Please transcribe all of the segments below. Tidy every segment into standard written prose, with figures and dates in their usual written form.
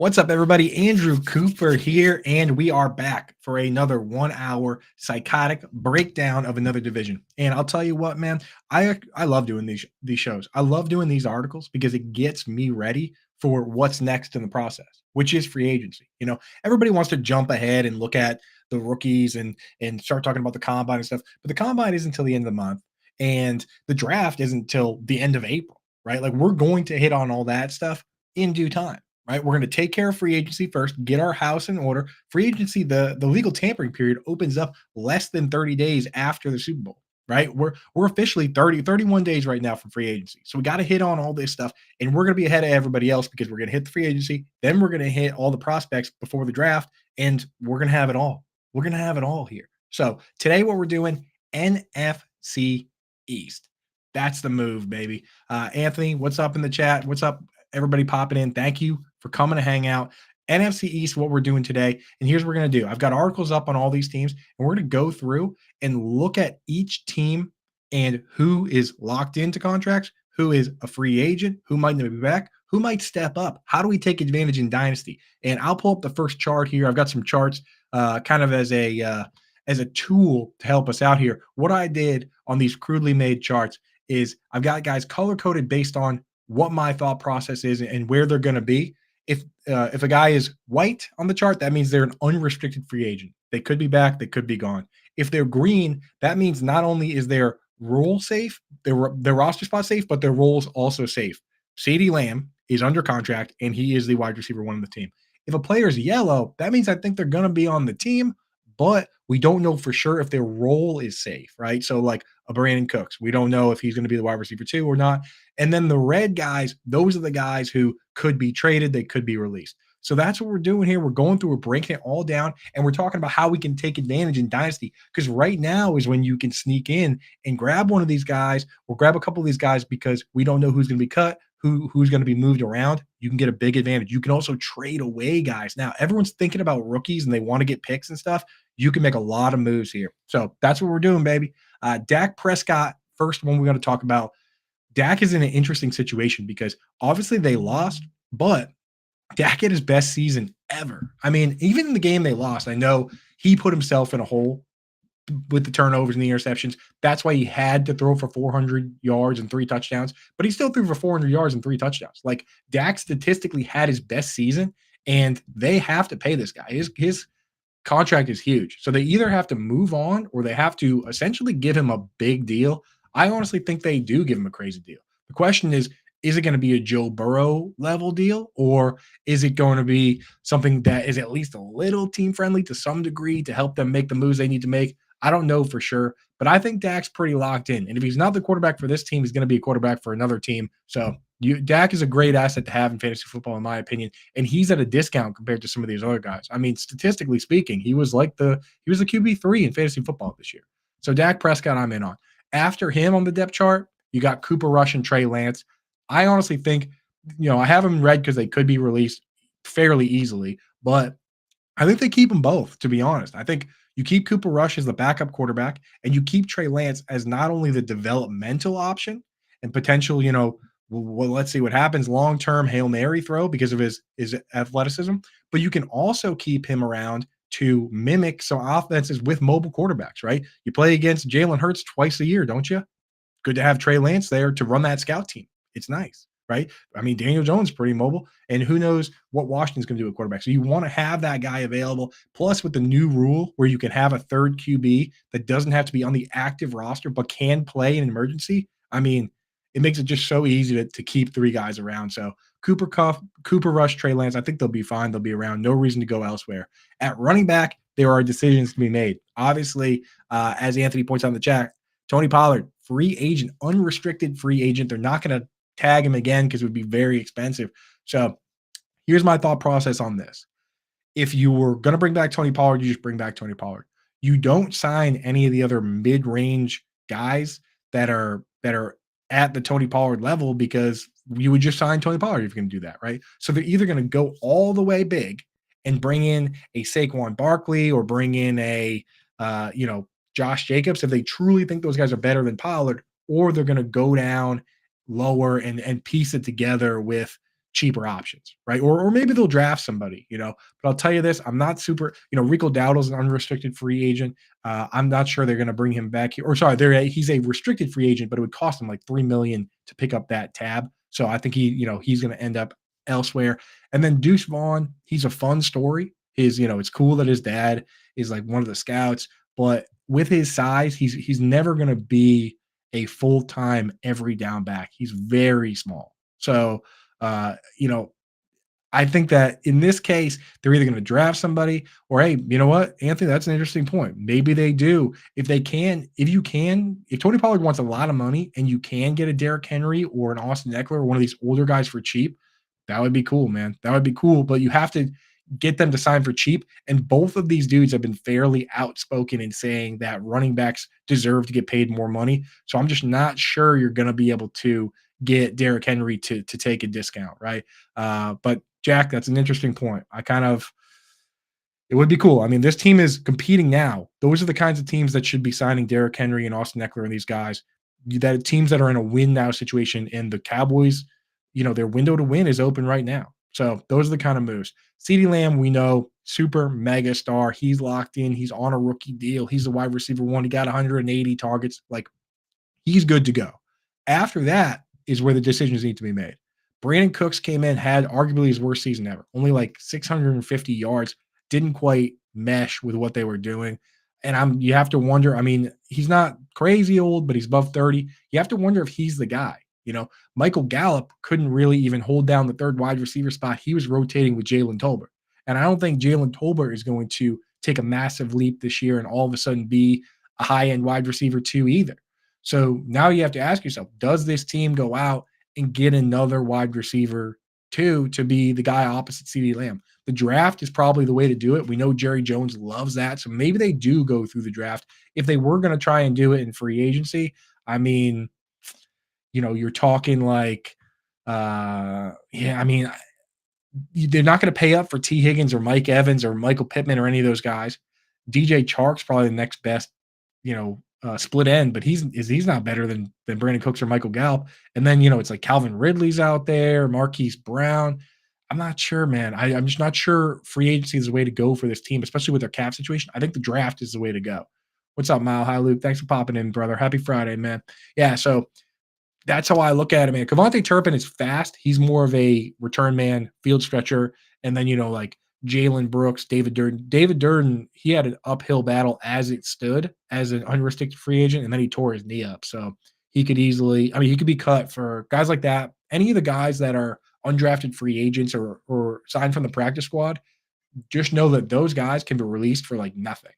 What's up, everybody? Andrew Cooper here, and we are back for another 1 hour psychotic breakdown of another division. And I'll tell you what, man, I love doing these shows. I love doing these articles because it gets me ready for what's next in the process, which is free agency. Everybody wants to jump ahead and look at the rookies and start talking about the combine and stuff, but the combine isn't until the end of the month, and the draft isn't until the end of April, right? Like we're going to hit on all that stuff in due time, right? We're going to take care of free agency first, get our house in order. Free agency, the legal tampering period opens up less than 30 days after the Super Bowl, right? We're officially 31 days right now from free agency. So we got to hit on all this stuff, and we're going to be ahead of everybody else because we're going to hit the free agency, then we're going to hit all the prospects before the draft, and we're going to have it all. We're going to have it all here. So today what we're doing, NFC East. That's the move, baby. Anthony, what's up in the chat? What's up, everybody popping in? Thank you for coming to hang out. NFC East, what we're doing today. And here's what we're going to do. I've got articles up on all these teams, and we're going to go through and look at each team and who is locked into contracts, who is a free agent, who might not be back, who might step up. How do we take advantage in Dynasty? And I'll pull up the first chart here. I've got some charts kind of as a tool to help us out here. What I did on these crudely made charts is I've got guys color-coded based on what my thought process is and where they're going to be. If a guy is white on the chart, that means they're an unrestricted free agent. They could be back, they could be gone. If they're green, that means not only is their role safe, their roster spot safe, but their role's also safe. CeeDee Lamb is under contract, and he is the wide receiver one of the team. If a player is yellow, that means I think they're going to be on the team, but we don't know for sure if their role is safe, right? So like a Brandon Cooks, we don't know if he's going to be the wide receiver 2 or not. And then the red guys, those are the guys who could be traded, they could be released. So that's what we're doing here. We're going through, we're breaking it all down, and we're talking about how we can take advantage in Dynasty, because right now is when you can sneak in and grab one of these guys or grab a couple of these guys because we don't know who's going to be cut, who's going to be moved around. You can get a big advantage. You can also trade away guys. Now, everyone's thinking about rookies and they want to get picks and stuff. You can make a lot of moves here. So that's what we're doing, baby. Dak Prescott, first one we're going to talk about. Dak is in an interesting situation because obviously they lost, but Dak had his best season ever. I mean, even in the game they lost, I know he put himself in a hole with the turnovers and the interceptions. That's why he had to throw for 400 yards and 3 touchdowns, but he still threw for 400 yards and 3 touchdowns. Like, Dak statistically had his best season, and they have to pay this guy. His contract is huge. So they either have to move on or they have to essentially give him a big deal. I honestly think they do give him a crazy deal. The question is it going to be a Joe Burrow level deal, or is it going to be something that is at least a little team friendly to some degree to help them make the moves they need to make? I don't know for sure, but I think Dak's pretty locked in. And if he's not the quarterback for this team, he's going to be a quarterback for another team. So Dak is a great asset to have in fantasy football, in my opinion, and he's at a discount compared to some of these other guys. I mean, statistically speaking, he was the QB3 in fantasy football this year. So Dak Prescott, I'm in on. After him on the depth chart, you got Cooper Rush and Trey Lance. I honestly think, I have them in red because they could be released fairly easily, but I think they keep them both, to be honest. I think you keep Cooper Rush as the backup quarterback, and you keep Trey Lance as not only the developmental option and potential, well, let's see what happens, long-term Hail Mary throw because of his athleticism, but you can also keep him around to mimic some offenses with mobile quarterbacks, right? You play against Jalen Hurts twice a year, don't you? Good to have Trey Lance there to run that scout team. It's nice, right? I mean, Daniel Jones is pretty mobile, and who knows what Washington's going to do at quarterback. So you want to have that guy available. Plus, with the new rule where you can have a third QB that doesn't have to be on the active roster but can play in an emergency, I mean, it makes it just so easy to keep 3 guys around. So Cooper Rush, Trey Lance, I think they'll be fine. They'll be around. No reason to go elsewhere. At running back, there are decisions to be made. Obviously, as Anthony points out in the chat, Tony Pollard, free agent, unrestricted free agent. They're not going to tag him again because it would be very expensive. So here's my thought process on this. If you were going to bring back Tony Pollard, you just bring back Tony Pollard. You don't sign any of the other mid-range guys that are at the Tony Pollard level, because you would just sign Tony Pollard if you're going to do that, right? So they're either going to go all the way big and bring in a Saquon Barkley or bring in a Josh Jacobs if they truly think those guys are better than Pollard, or they're going to go down lower and piece it together with cheaper options, right? Or maybe they'll draft somebody, But I'll tell you this, I'm not super, Rico Dowdle's an unrestricted free agent. I'm not sure they're going to bring him back here. Or sorry, he's a restricted free agent, but it would cost him like $3 million to pick up that tab. So I think he's going to end up elsewhere. And then Deuce Vaughn, he's a fun story. It's cool that his dad is like one of the scouts, but with his size, he's never going to be a full-time every down back. He's very small. So, I think that in this case, they're either going to draft somebody or, hey, you know what, Anthony, that's an interesting point. Maybe they do. If Tony Pollard wants a lot of money and you can get a Derrick Henry or an Austin Eckler or one of these older guys for cheap, that would be cool, man. That would be cool. But you have to get them to sign for cheap. And both of these dudes have been fairly outspoken in saying that running backs deserve to get paid more money. So I'm just not sure you're going to be able to get Derrick Henry to take a discount, right? But Jack, that's an interesting point. It would be cool. I mean, this team is competing now. Those are the kinds of teams that should be signing Derrick Henry and Austin Eckler and these guys. That teams that are in a win now situation, and the Cowboys, their window to win is open right now. So those are the kind of moves. CeeDee Lamb, we know, super mega star. He's locked in. He's on a rookie deal. He's the wide receiver one. He got 180 targets. Like, he's good to go. After that is where the decisions need to be made. Brandon Cooks came in, had arguably his worst season ever. Only like 650 yards. Didn't quite mesh with what they were doing. And you have to wonder, I mean, he's not crazy old, but he's above 30. You have to wonder if he's the guy. Michael Gallup couldn't really even hold down the third wide receiver spot. He was rotating with Jalen Tolbert. And I don't think Jalen Tolbert is going to take a massive leap this year and all of a sudden be a high-end wide receiver too either. So now you have to ask yourself, does this team go out and get another wide receiver two to be the guy opposite CeeDee Lamb? The draft is probably the way to do it. We know Jerry Jones loves that. So maybe they do go through the draft. If they were going to try and do it in free agency, I mean, you're talking like, they're not going to pay up for T. Higgins or Mike Evans or Michael Pittman or any of those guys. DJ Chark's probably the next best, split end, but he's not better than Brandon Cooks or Michael Gallup. And then, it's like Calvin Ridley's out there, Marquise Brown. I'm not sure, man. I'm just not sure free agency is the way to go for this team, especially with their cap situation. I think the draft is the way to go. What's up, Mile High Luke? Thanks for popping in, brother. Happy Friday, man. Yeah, so that's how I look at it, man. Kevontae Turpin is fast. He's more of a return man, field stretcher. And then, like Jalen Brooks, David Durden. David Durden, he had an uphill battle as it stood as an unrestricted free agent, and then he tore his knee up. So he could he could be cut for guys like that. Any of the guys that are undrafted free agents or signed from the practice squad, just know that those guys can be released for like nothing.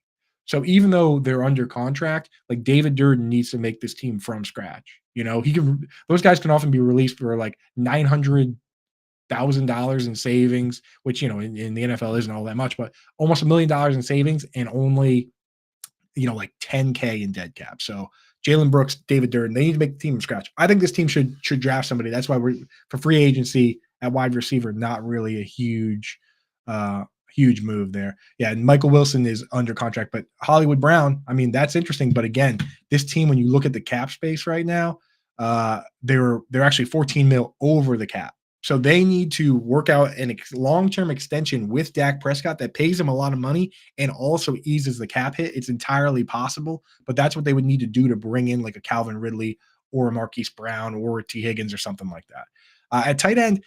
So even though they're under contract, like David Durden needs to make this team from scratch. Those guys can often be released for like $900,000 in savings, which, in the NFL isn't all that much, but almost $1 million in savings and only, like 10K in dead cap. So Jalen Brooks, David Durden, they need to make the team from scratch. I think this team should draft somebody. That's why we're for free agency at wide receiver, not really a huge move there. Yeah, and Michael Wilson is under contract, but Hollywood Brown, I mean, that's interesting. But again, this team, when you look at the cap space right now, they're actually 14 mil over the cap. So they need to work out a long-term extension with Dak Prescott that pays him a lot of money and also eases the cap hit. It's entirely possible, but that's what they would need to do to bring in like a Calvin Ridley or a Marquise Brown or a T. Higgins or something like that. At tight end,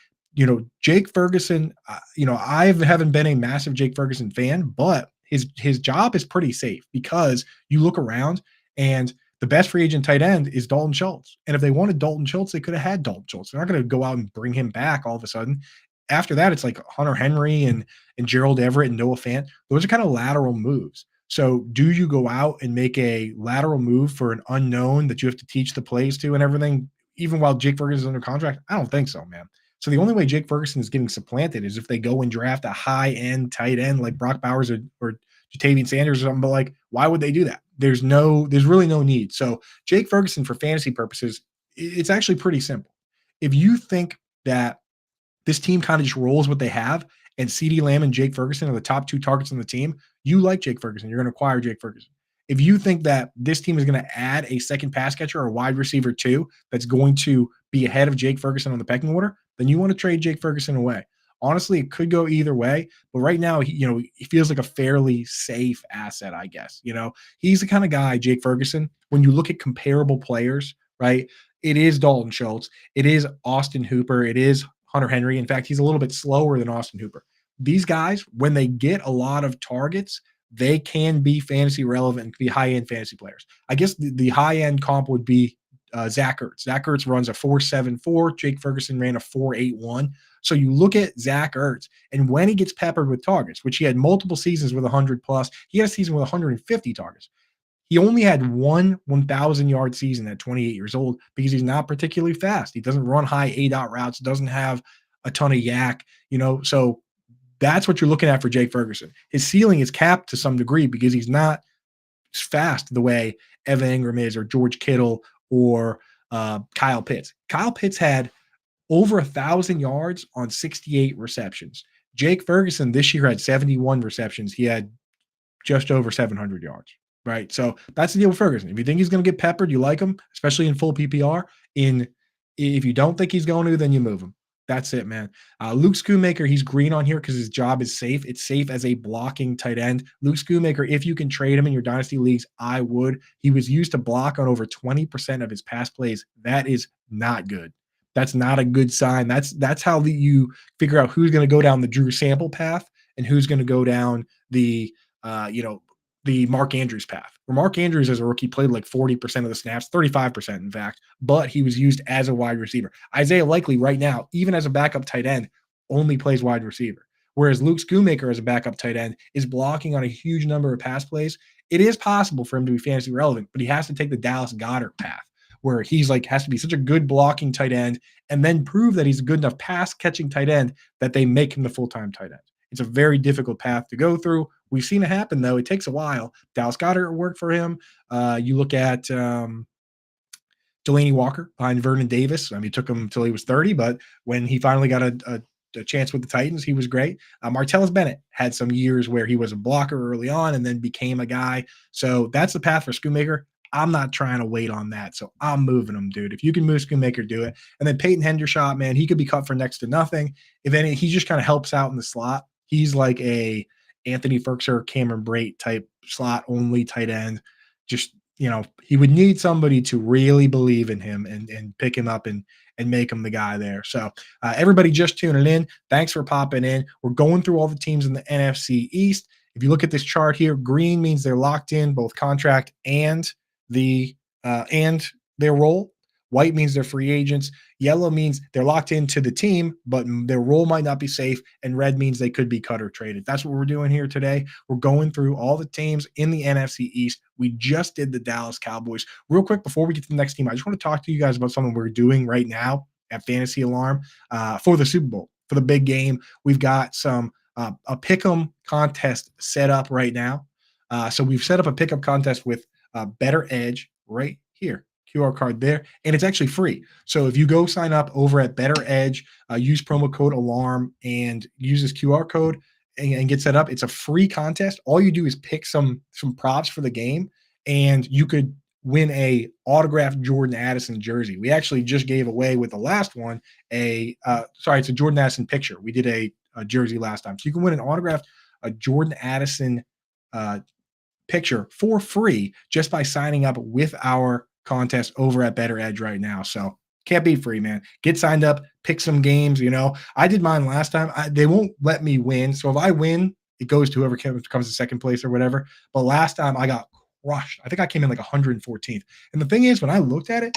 Jake Ferguson, I haven't been a massive Jake Ferguson fan, but his job is pretty safe because you look around and the best free agent tight end is Dalton Schultz. And if they wanted Dalton Schultz, they could have had Dalton Schultz. They're not going to go out and bring him back all of a sudden. After that, it's like Hunter Henry and Gerald Everett and Noah Fant. Those are kind of lateral moves. So do you go out and make a lateral move for an unknown that you have to teach the plays to and everything, even while Jake Ferguson is under contract? I don't think so, man. So the only way Jake Ferguson is getting supplanted is if they go and draft a high-end tight end like Brock Bowers or Jatavian Sanders or something. But like, why would they do that? There's really no need. So Jake Ferguson, for fantasy purposes, it's actually pretty simple. If you think that this team kind of just rolls what they have and CeeDee Lamb and Jake Ferguson are the top two targets on the team, you like Jake Ferguson. You're going to acquire Jake Ferguson. if you think that this team is going to add a second pass catcher or a wide receiver too, that's going to be ahead of Jake Ferguson on the pecking order, then you want to trade Jake Ferguson away. Honestly, it could go either way, but right now, he feels like a fairly safe asset, I guess. He's the kind of guy, Jake Ferguson, when you look at comparable players, right? It is Dalton Schultz, it is Austin Hooper, it is Hunter Henry. In fact, he's a little bit slower than Austin Hooper. These guys, when they get a lot of targets, they can be fantasy relevant and be high end fantasy players. I guess the high end comp would be Zach Ertz. Zach Ertz runs a 4.74. Jake Ferguson ran a 4.81. So you look at Zach Ertz, and when he gets peppered with targets, which he had multiple seasons with 100 plus, he had a season with 150 targets. He only had one 1,000-yard season at 28 years old because he's not particularly fast. He doesn't run high A-dot routes, doesn't have a ton of yak, so that's what you're looking at for Jake Ferguson. His ceiling is capped to some degree because he's not fast the way Evan Ingram is or George Kittle or Kyle Pitts. Kyle Pitts had over 1,000 yards on 68 receptions. Jake Ferguson this year had 71 receptions. He had just over 700 yards, right? So that's the deal with Ferguson. If you think he's going to get peppered, you like him, especially in full PPR. If you don't think he's going to, then you move him. That's it, man. Luke Schoonmaker, he's green on here because his job is safe. It's safe as a blocking tight end. Luke Schoonmaker, if you can trade him in your dynasty leagues, I would. He was used to block on over 20% of his pass plays. That is not good. That's not a good sign. That's how you figure out who's going to go down the Drew Sample path and who's going to go down the the Mark Andrews path. Where Mark Andrews as a rookie played like 40% of the snaps, 35% in fact, but he was used as a wide receiver. Isaiah Likely right now, even as a backup tight end, only plays wide receiver. Whereas Luke Schoonmaker as a backup tight end is blocking on a huge number of pass plays. It is possible for him to be fantasy relevant, but he has to take the Dallas Goedert path where he's has to be such a good blocking tight end and then prove that he's a good enough pass catching tight end that they make him the full-time tight end. It's a very difficult path to go through. We've seen it happen, though. It takes a while. Dallas Goedert worked for him. You look at Delaney Walker behind Vernon Davis. I mean, it took him until he was 30, but when he finally got a chance with the Titans, he was great. Martellus Bennett had some years where he was a blocker early on and then became a guy. So that's the path for Schoonmaker. I'm not trying to wait on that, so I'm moving him, dude. If you can move Schoonmaker, do it. And then Peyton Hendershot, man, he could be cut for next to nothing. If any, he just kind of helps out in the slot. He's like a Anthony Ferkser, Cameron Brate type slot only tight end. Just, he would need somebody to really believe in him and pick him up and make him the guy there. So everybody just tuning in, thanks for popping in. We're going through all the teams in the NFC East. If you look at this chart here, green means they're locked in, both contract and their role. White means they're free agents. Yellow means they're locked into the team, but their role might not be safe. And red means they could be cut or traded. That's what we're doing here today. We're going through all the teams in the NFC East. We just did the Dallas Cowboys. Real quick, before we get to the next team, I just want to talk to you guys about something we're doing right now at Fantasy Alarm for the Super Bowl, for the big game. We've got a pick'em contest set up right now. So we've set up a pickup contest with Better Edge right here. QR code there, and it's actually free. So if you go sign up over at Better Edge, use promo code ALARM and use this QR code and get set up, it's a free contest. All you do is pick some props for the game, and you could win a autographed Jordan Addison jersey. We actually just gave away with the last one it's a Jordan Addison picture. We did a jersey last time, so you can win an autographed Jordan Addison picture for free just by signing up with our contest over at Better Edge right now. So can't be free, man. Get signed up, pick some games. I did mine last time. They won't let me win. So if I win, it goes to whoever comes to second place or whatever. But last time I got crushed. I think I came in like 114th. And the thing is, when I looked at it,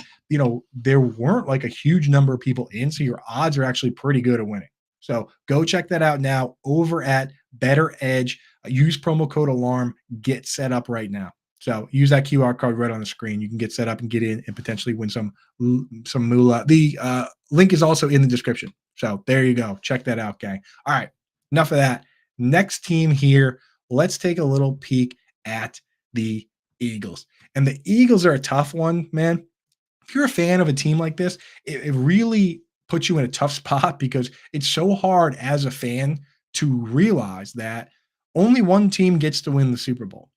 there weren't like a huge number of people in. So your odds are actually pretty good at winning. So go check that out now over at Better Edge. Use promo code ALARM. Get set up right now. So use that QR code right on the screen. You can get set up and get in and potentially win some moolah. The link is also in the description. So there you go. Check that out, gang. All right, enough of that. Next team here, let's take a little peek at the Eagles. And the Eagles are a tough one, man. If you're a fan of a team like this, it really puts you in a tough spot because it's so hard as a fan to realize that only one team gets to win the Super Bowl.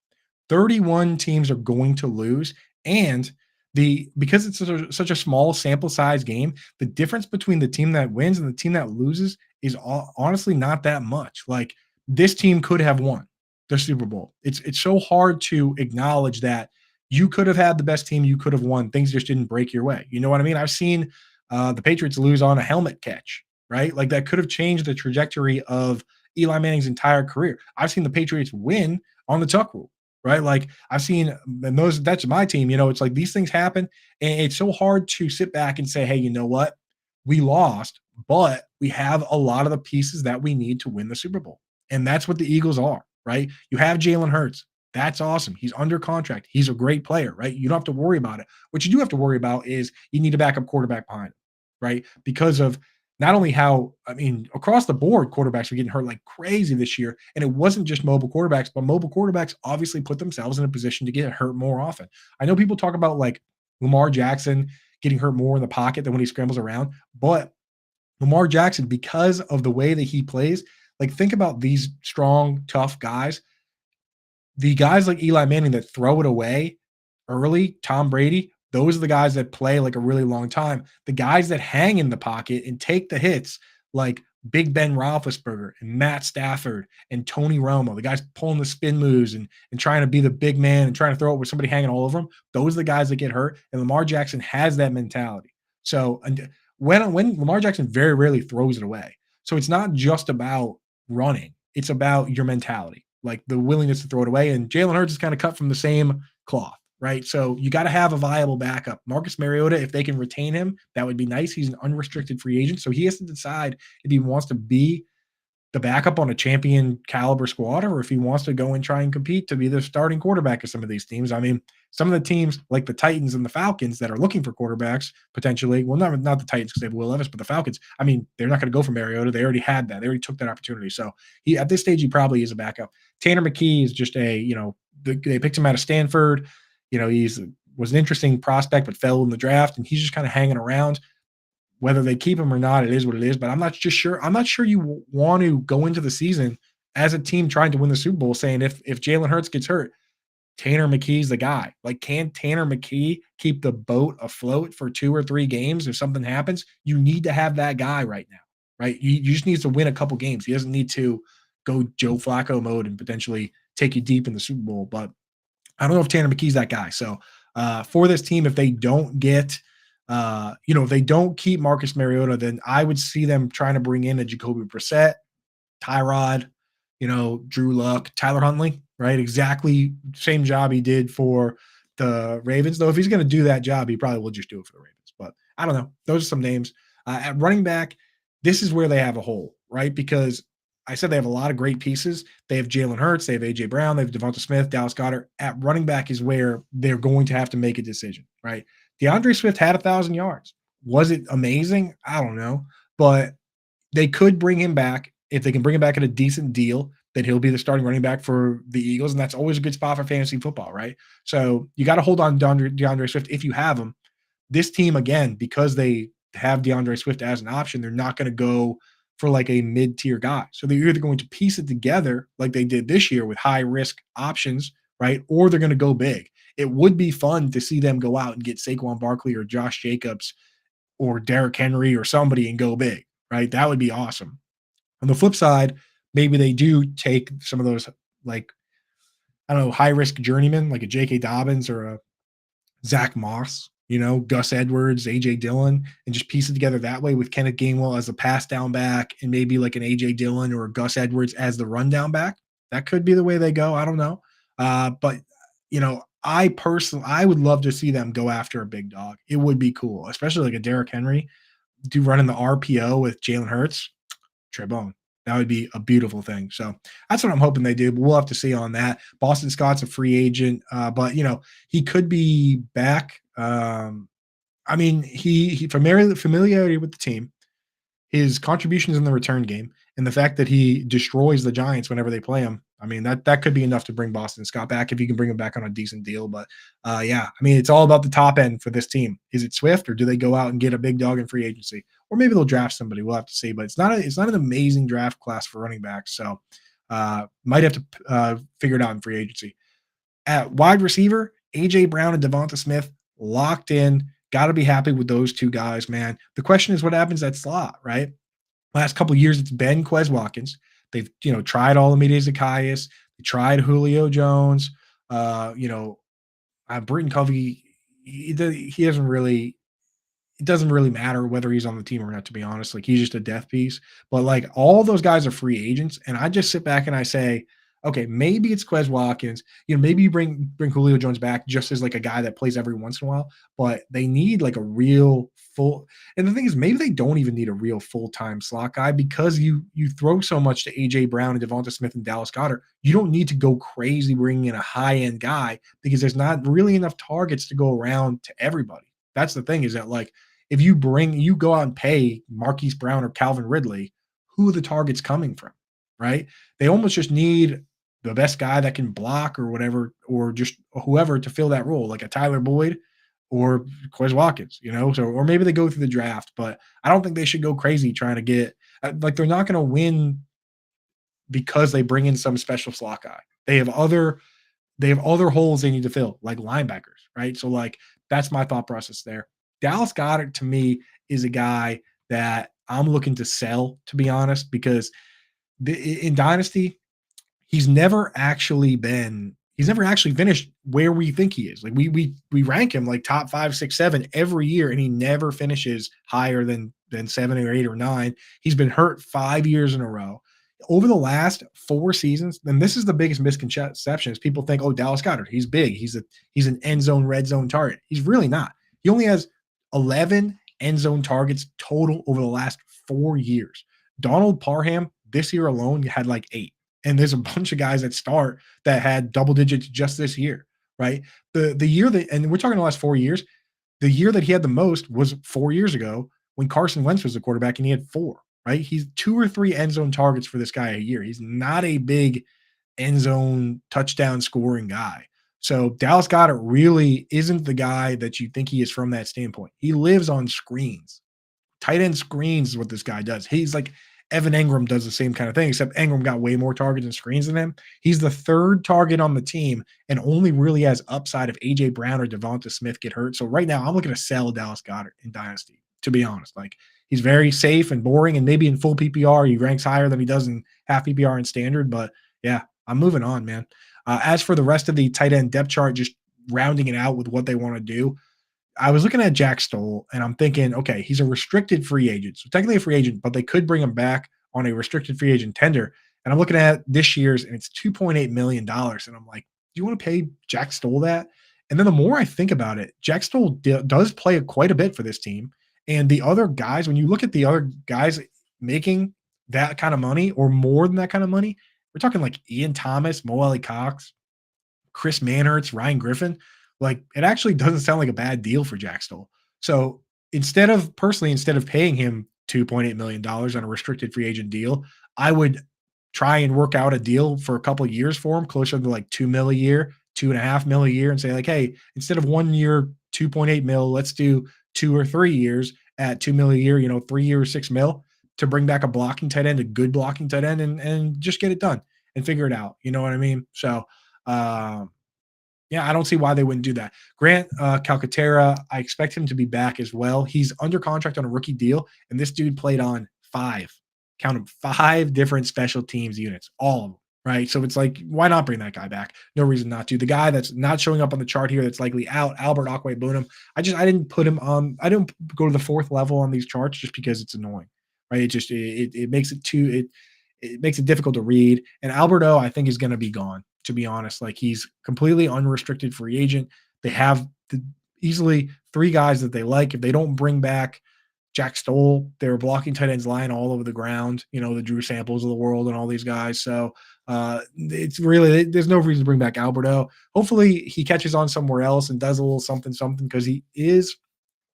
31 teams are going to lose, and because it's such a small sample size game, the difference between the team that wins and the team that loses is honestly not that much. Like, this team could have won the Super Bowl. It's so hard to acknowledge that you could have had the best team, you could have won. Things just didn't break your way. You know what I mean? I've seen the Patriots lose on a helmet catch, right? Like, that could have changed the trajectory of Eli Manning's entire career. I've seen the Patriots win on the tuck rule, right? Like, I've seen, and that's my team. It's like these things happen, and it's so hard to sit back and say, hey, you know what? We lost, but we have a lot of the pieces that we need to win the Super Bowl. And that's what the Eagles are, right? You have Jalen Hurts. That's awesome. He's under contract. He's a great player, right? You don't have to worry about it. What you do have to worry about is you need a backup quarterback behind him, right? Because of not only how, I mean, across the board, quarterbacks are getting hurt like crazy this year. And it wasn't just mobile quarterbacks, but mobile quarterbacks obviously put themselves in a position to get hurt more often. I know people talk about like Lamar Jackson getting hurt more in the pocket than when he scrambles around, but Lamar Jackson, because of the way that he plays, like, think about these strong, tough guys. The guys like Eli Manning that throw it away early, Tom Brady, those are the guys that play like a really long time. The guys that hang in the pocket and take the hits, like Big Ben Roethlisberger and Matt Stafford and Tony Romo, the guys pulling the spin moves and trying to be the big man and trying to throw it with somebody hanging all over them. Those are the guys that get hurt. And Lamar Jackson has that mentality. So, and when Lamar Jackson very rarely throws it away. So it's not just about running. It's about your mentality, like the willingness to throw it away. And Jalen Hurts is kind of cut from the same cloth, right? So you got to have a viable backup. Marcus Mariota, if they can retain him, that would be nice. He's an unrestricted free agent. So he has to decide if he wants to be the backup on a champion caliber squad or if he wants to go and try and compete to be the starting quarterback of some of these teams. I mean, some of the teams like the Titans and the Falcons that are looking for quarterbacks potentially, well, not the Titans because they have Will Levis, but the Falcons, I mean, they're not going to go for Mariota. They already had that. They already took that opportunity. So at this stage, he probably is a backup. Tanner McKee is just they picked him out of Stanford. He's was an interesting prospect, but fell in the draft, and he's just kind of hanging around. Whether they keep him or not, it is what it is. But I'm not just sure. I'm not sure you want to go into the season as a team trying to win the Super Bowl saying if Jalen Hurts gets hurt, Tanner McKee's the guy. Like, can Tanner McKee keep the boat afloat for 2 or 3 games if something happens? You need to have that guy right now, right? You just need to win a couple games. He doesn't need to go Joe Flacco mode and potentially take you deep in the Super Bowl. But I don't know if Tanner McKee's that guy. So for this team, if they don't get if they don't keep Marcus Mariota, then I would see them trying to bring in a Jacoby Brissett, Tyrod, Drew Luck, Tyler Huntley, right? Exactly same job he did for the Ravens. Though if he's going to do that job, he probably will just do it for the Ravens. But I don't know. Those are some names. At running back, this is where they have a hole, right? Because I said they have a lot of great pieces. They have Jalen Hurts, they have A.J. Brown, they have Devonta Smith, Dallas Goedert. At running back is where they're going to have to make a decision, right? DeAndre Swift had 1,000 yards. Was it amazing? I don't know. But they could bring him back. If they can bring him back at a decent deal, then he'll be the starting running back for the Eagles. And that's always a good spot for fantasy football, right? So you got to hold on to DeAndre Swift if you have him. This team, again, because they have DeAndre Swift as an option, they're not going to go for like a mid-tier guy. So they're either going to piece it together like they did this year with high-risk options, right? Or they're going to go big. It would be fun to see them go out and get Saquon Barkley or Josh Jacobs or Derrick Henry or somebody and go big, right? That would be awesome. On the flip side, maybe they do take some of those, like, I don't know, high-risk journeymen like a J.K. Dobbins or a Zach Moss, Gus Edwards, A.J. Dillon, and just piece it together that way with Kenneth Gainwell as a pass down back and maybe like an A.J. Dillon or a Gus Edwards as the rundown back. That could be the way they go. I don't know. But, I would love to see them go after a big dog. It would be cool, especially like a Derrick Henry, do running the RPO with Jalen Hurts, Trebone. That would be a beautiful thing. So that's what I'm hoping they do, but we'll have to see on that. Boston Scott's a free agent, but he could be back. I mean, he familiarity with the team, his contributions in the return game, and the fact that he destroys the Giants whenever they play him. I mean, that could be enough to bring Boston Scott back if you can bring him back on a decent deal. But yeah, I mean, it's all about the top end for this team. Is it Swift, or do they go out and get a big dog in free agency, or maybe they'll draft somebody? We'll have to see. But it's not an amazing draft class for running backs, so might have to figure it out in free agency. At wide receiver, AJ Brown and Devonta Smith locked in. Got to be happy with those two guys, man. The question is what happens at slot, right? Last couple of years, it's been Quez Watkins. They've tried all the Zacchaeus. They tried Julio Jones. Britton Covey. He doesn't really it doesn't really matter whether he's on the team or not, to be honest. Like, he's just a death piece. But like, all those guys are free agents, and I just sit back and I say, okay, maybe it's Quez Watkins. Maybe you bring Julio Jones back just as like a guy that plays every once in a while. But they need like a real full. And the thing is, maybe they don't even need a real full time slot guy, because you throw so much to AJ Brown and Devonta Smith and Dallas Goedert. You don't need to go crazy bringing in a high end guy, because there's not really enough targets to go around to everybody. That's the thing, is that like, if you go out and pay Marquise Brown or Calvin Ridley, who are the targets coming from, right? They almost just need the best guy that can block or whatever, or just whoever to fill that role, like a Tyler Boyd or Quez Watkins, So, or maybe they go through the draft, but I don't think they should go crazy trying to get like, they're not going to win because they bring in some special slot guy. They have other holes they need to fill, like linebackers, right? So like, that's my thought process there. Dallas Goedert, to me, is a guy that I'm looking to sell, to be honest, because in Dynasty, he's never actually finished where we think he is. Like, we rank him like top 5, 6, 7 every year, and he never finishes higher than 7 or 8 or 9. He's been hurt 5 years in a row. Over the last 4 seasons, and this is the biggest misconception, is people think, oh, Dallas Goedert, he's big. He's an end zone, red zone target. He's really not. He only has 11 end zone targets total over the last 4 years. Donald Parham this year alone had like 8. And there's a bunch of guys that start that had double digits just this year, right? The year that, and we're talking the last 4 years, the year that he had the most was 4 years ago when Carson Wentz was the quarterback and he had 4, right? He's 2 or 3 end zone targets for this guy a year. He's not a big end zone touchdown scoring guy. So Dallas Goedert really isn't the guy that you think he is from that standpoint. He lives on screens. Tight end screens is what this guy does. He's like Evan Engram does the same kind of thing, except Engram got way more targets and screens than him. He's the 3rd target on the team and only really has upside if AJ Brown or Devonta Smith get hurt. So right now, I'm looking to sell Dallas Goedert in Dynasty, to be honest. Like, he's very safe and boring, and maybe in full PPR, he ranks higher than he does in half PPR and standard. But yeah, I'm moving on, man. As for the rest of the tight end depth chart, just rounding it out with what they want to do, I was looking at Jack Stoll, and I'm thinking, okay, he's a restricted free agent. So technically a free agent, but they could bring him back on a restricted free agent tender. And I'm looking at this year's, and it's $2.8 million. And I'm like, do you want to pay Jack Stoll that? And then the more I think about it, Jack Stoll does play quite a bit for this team. And the other guys, when you look at the other guys making that kind of money or more than that kind of money, we're talking like Ian Thomas, Mo Alley Cox, Chris Manhertz, Ryan Griffin. Like, it actually doesn't sound like a bad deal for Jack Stoll. So instead of paying him $2.8 million on a restricted free agent deal, I would try and work out a deal for a couple of years for him, closer to like $2 million a year, $2.5 million a year, and say like, hey, instead of 1 year, 2.8 mil, let's do 2 or 3 years at $2 million a year, 3 years, 6 mil, to bring back a blocking tight end, a good blocking tight end, and just get it done and figure it out. You know what I mean? So, yeah, I don't see why they wouldn't do that. Grant Calcaterra, I expect him to be back as well. He's under contract on a rookie deal, and this dude played on 5 different special teams units, all of them, right? So it's like, why not bring that guy back? No reason not to. The guy that's not showing up on the chart here that's likely out, Albert Akwe-Bunam, I didn't put him on. I didn't go to the 4th level on these charts just because it's annoying, right? It makes it makes it difficult to read. And Alberto, I think, is going to be gone, to be honest. Like, he's completely unrestricted free agent. They have easily 3 guys that they like. If they don't bring back Jack Stoll, they're blocking tight ends lying all over the ground, the Drew Samples of the world and all these guys. So it's really, there's no reason to bring back Alberto. Hopefully he catches on somewhere else and does a little something, because he is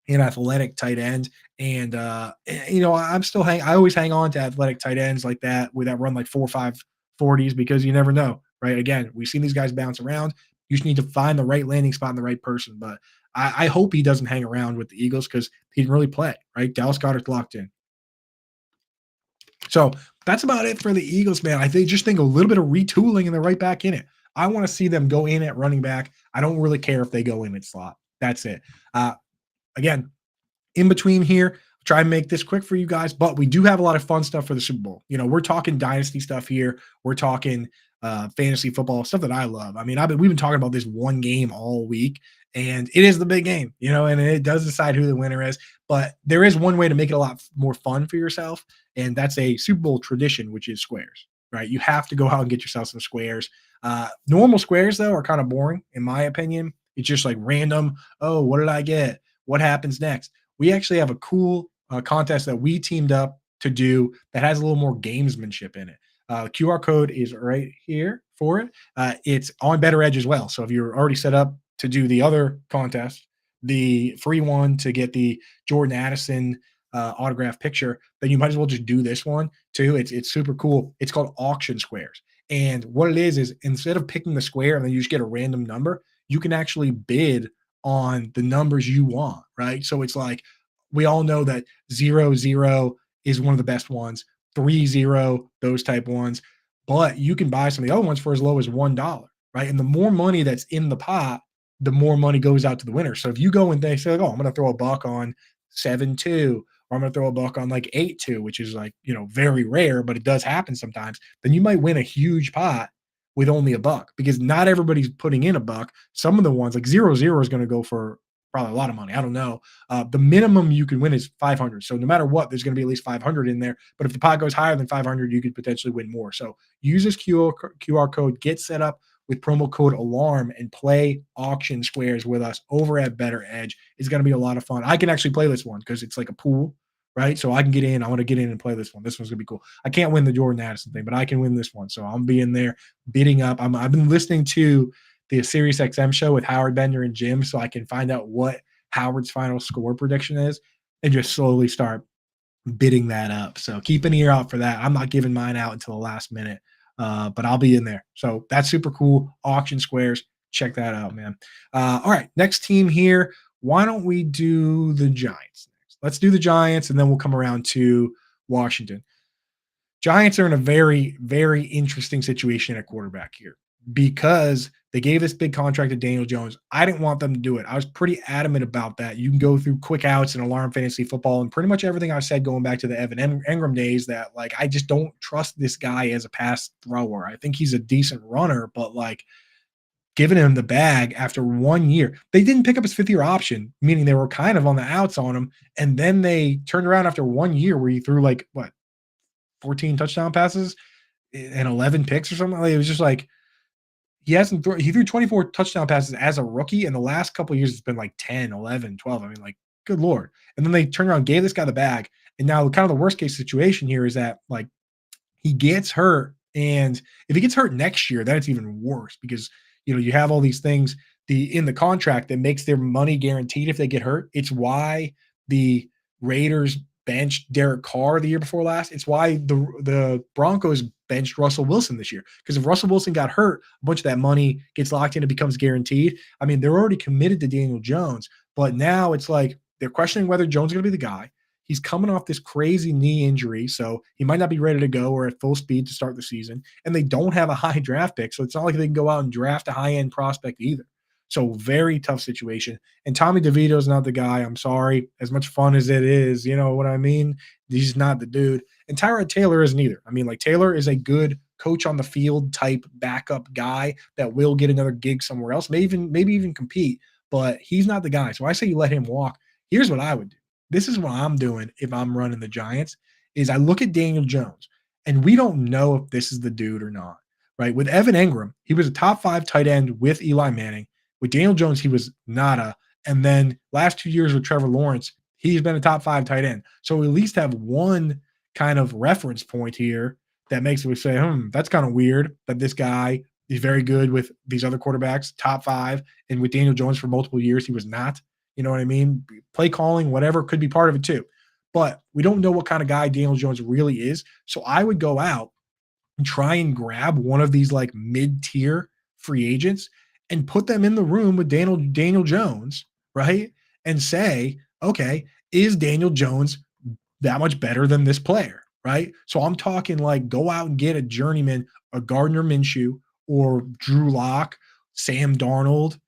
an athletic tight end. And, I always hang on to athletic tight ends like that, with that run like 4.5 40s, because you never know, right? Again, we've seen these guys bounce around. You just need to find the right landing spot and the right person. But I hope he doesn't hang around with the Eagles, because he didn't really play, right? Dallas Goedert's locked in. So that's about it for the Eagles, man. Just think a little bit of retooling and they're right back in it. I want to see them go in at running back. I don't really care if they go in at slot. That's it. Again, in between here, try and make this quick for you guys, but we do have a lot of fun stuff for the Super Bowl. We're talking dynasty stuff here. We're talking fantasy football, stuff that I love. I mean, we've been talking about this one game all week, and it is the big game, and it does decide who the winner is. But there is one way to make it a lot more fun for yourself, and that's a Super Bowl tradition, which is squares, right? You have to go out and get yourself some squares. Normal squares, though, are kind of boring, in my opinion. It's just like random, oh, what did I get? What happens next? We actually have a cool contest that we teamed up to do that has a little more gamesmanship in it. QR code is right here for it. It's on Better Edge as well. So if you're already set up to do the other contest, the free one to get the Jordan Addison autograph picture, then you might as well just do this one too. It's super cool. It's called Auction Squares. And what it is instead of picking the square and then you just get a random number, you can actually bid on the numbers you want, right? So it's like we all know that 0-0 is one of the best ones, 3-0, those type ones, but you can buy some of the other ones for as low as $1, right? And the more money that's in the pot, the more money goes out to the winner. So if you go and they say, oh, I'm going to throw a buck on 7-2, or I'm going to throw a buck on like 8-2, which is like, very rare, but it does happen sometimes, then you might win a huge pot with only a buck because not everybody's putting in a buck. Some of the ones like 0-0 is going to go for probably a lot of money. I don't know. The minimum you can win is 500. So no matter what, there's going to be at least 500 in there. But if the pot goes higher than 500, you could potentially win more. So use this QR code, get set up with promo code ALARM and play Auction Squares with us over at Better Edge. It's going to be a lot of fun. I can actually play this one because it's like a pool, right? So I can get in. I want to get in and play this one. This one's going to be cool. I can't win the Jordan Addison thing, but I can win this one. So I'm being there, bidding up. I've been listening to the Sirius XM show with Howard Bender and Jim so I can find out what Howard's final score prediction is and just slowly start bidding that up. So keep an ear out for that. I'm not giving mine out until the last minute, but I'll be in there. So that's super cool. Auction Squares. Check that out, man. All right, next team here. Why don't we do the Giants next? Let's do the Giants, and then we'll come around to Washington. Giants are in a very, very interesting situation at quarterback here because they gave this big contract to Daniel Jones. I didn't want them to do it. I was pretty adamant about that. You can go through quick outs and alarm fantasy football and pretty much everything I've said going back to the Evan Engram days that, like, I just don't trust this guy as a pass thrower. I think he's a decent runner, but, like, giving him the bag after 1 year. They didn't pick up his fifth-year option, meaning they were kind of on the outs on him, and then they turned around after 1 year where he threw, 14 touchdown passes and 11 picks or something. It was just like he threw 24 touchdown passes as a rookie, and the last couple of years it's been like 10, 11, 12. I mean, good Lord. And then they turned around, gave this guy the bag, and now kind of the worst case situation here is that, he gets hurt, and if he gets hurt next year, then it's even worse because, you have all these things in the contract that makes their money guaranteed if they get hurt. It's why the Raiders benched Derek Carr the year before last. It's why the Broncos benched Russell Wilson this year. Because if Russell Wilson got hurt, a bunch of that money gets locked in and becomes guaranteed. I mean, they're already committed to Daniel Jones, but now it's like they're questioning whether Jones is going to be the guy. He's coming off this crazy knee injury, so he might not be ready to go or at full speed to start the season. And they don't have a high draft pick, so it's not like they can go out and draft a high-end prospect either. So very tough situation. And Tommy DeVito's not the guy. I'm sorry. As much fun as it is, you know what I mean? He's not the dude. And Tyrod Taylor isn't either. I mean, Taylor is a good coach on the field type backup guy that will get another gig somewhere else, maybe even compete, but he's not the guy. So I say you let him walk. Here's what I would do. This is what I'm doing if I'm running the Giants is I look at Daniel Jones, and we don't know if this is the dude or not, right? With Evan Engram, he was a top 5 tight end with Eli Manning. With Daniel Jones, he was nada. And then last 2 years with Trevor Lawrence, he's been a top 5 tight end. So we at least have one kind of reference point here that makes me say, that's kind of weird that this guy is very good with these other quarterbacks, top 5. And with Daniel Jones for multiple years, he was not. You know what I mean? Play calling, whatever, could be part of it too. But we don't know what kind of guy Daniel Jones really is. So I would go out and try and grab one of these mid-tier free agents and put them in the room with Daniel Jones, right? And say, okay, is Daniel Jones that much better than this player, right? So I'm talking go out and get a journeyman, a Gardner Minshew, or Drew Lock, Sam Darnold,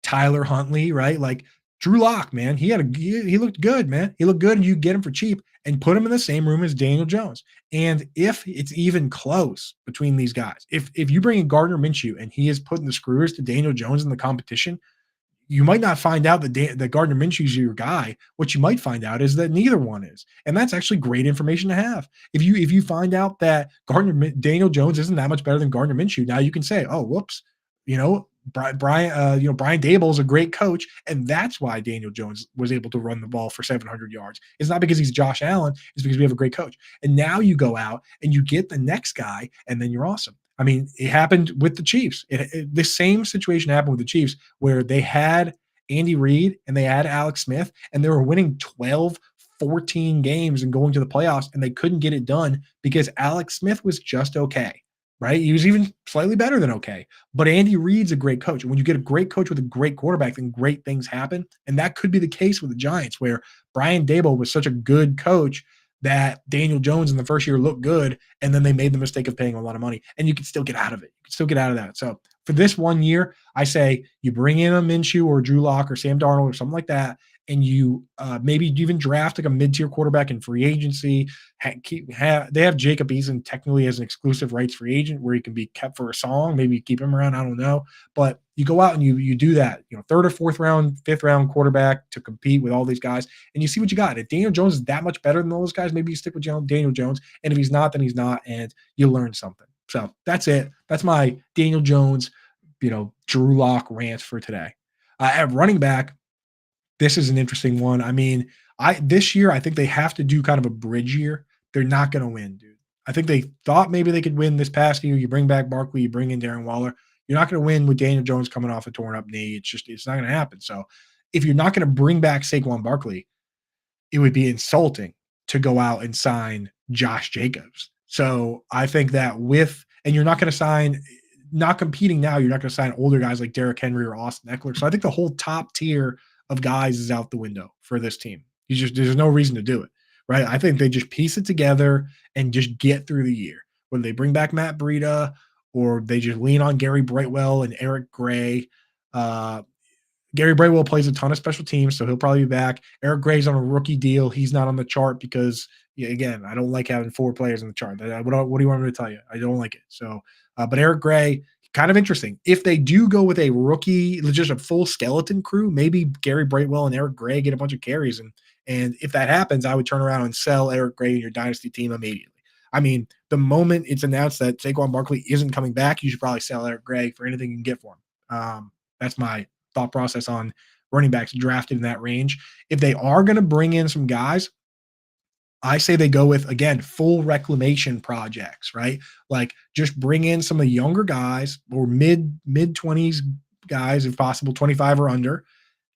Tyler Huntley, right? Like Drew Lock, man, he looked good, man. He looked good, and you get him for cheap and put him in the same room as Daniel Jones. And if it's even close between these guys, if you bring in Gardner Minshew and he is putting the screws to Daniel Jones in the competition, you might not find out that Gardner Minshew's your guy. What you might find out is that neither one is, and that's actually great information to have. If you find out that Daniel Jones isn't that much better than Gardner Minshew, now you can say, oh, whoops, Brian Dable is a great coach, and that's why Daniel Jones was able to run the ball for 700 yards. It's not because he's Josh Allen; it's because we have a great coach. And now you go out and you get the next guy, and then you're awesome. I mean, it happened with the Chiefs. The same situation happened with the Chiefs where they had Andy Reid and they had Alex Smith, and they were winning 12, 14 games and going to the playoffs, and they couldn't get it done because Alex Smith was just okay, right? He was even slightly better than okay. But Andy Reid's a great coach. And when you get a great coach with a great quarterback, then great things happen. And that could be the case with the Giants, where Brian Dable was such a good coach that Daniel Jones in the first year looked good, and then they made the mistake of paying him a lot of money, and you can still get out of it. You can still get out of that. So for this 1 year, I say you bring in a Minshew or Drew Lock or Sam Darnold or something like that, and you maybe even draft like a mid-tier quarterback in free agency. They have Jacob Eason technically as an exclusive rights free agent where he can be kept for a song. Maybe keep him around. I don't know. But you go out and you do that, third or fourth round, fifth round quarterback to compete with all these guys, and you see what you got. If Daniel Jones is that much better than all those guys, maybe you stick with Daniel Jones. And if he's not, then he's not, and you learn something. So that's it. That's my Daniel Jones, Drew Lock rant for today. At running back, this is an interesting one. I mean, this year, I think they have to do kind of a bridge year. They're not going to win, dude. I think they thought maybe they could win this past year. You bring back Barkley, you bring in Darren Waller. You're not going to win with Daniel Jones coming off a torn up knee. It's not going to happen. So if you're not going to bring back Saquon Barkley, it would be insulting to go out and sign Josh Jacobs. So I think that and you're not going to sign, not competing now, you're not going to sign older guys like Derrick Henry or Austin Eckler. So I think the whole top tier of guys is out the window for this team. There's no reason to do it, right? I think they just piece it together and just get through the year. Whether they bring back Matt Breida or they just lean on Gary Brightwell and Eric Gray. Gary Brightwell plays a ton of special teams, so he'll probably be back. Eric Gray's on a rookie deal. He's not on the chart because, again, I don't like having 4 players on the chart. What do you want me to tell you? I don't like it. So, but Eric Gray, kind of interesting. If they do go with a rookie, just a full skeleton crew, maybe Gary Brightwell and Eric Gray get a bunch of carries. And if that happens, I would turn around and sell Eric Gray in your dynasty team immediately. I mean, the moment it's announced that Saquon Barkley isn't coming back, you should probably sell Eric Gray for anything you can get for him. That's my thought process on running backs drafted in that range. If they are going to bring in some guys, I say they go with, again, full reclamation projects, right? Like just bring in some of the younger guys or mid-20s guys, if possible, 25 or under,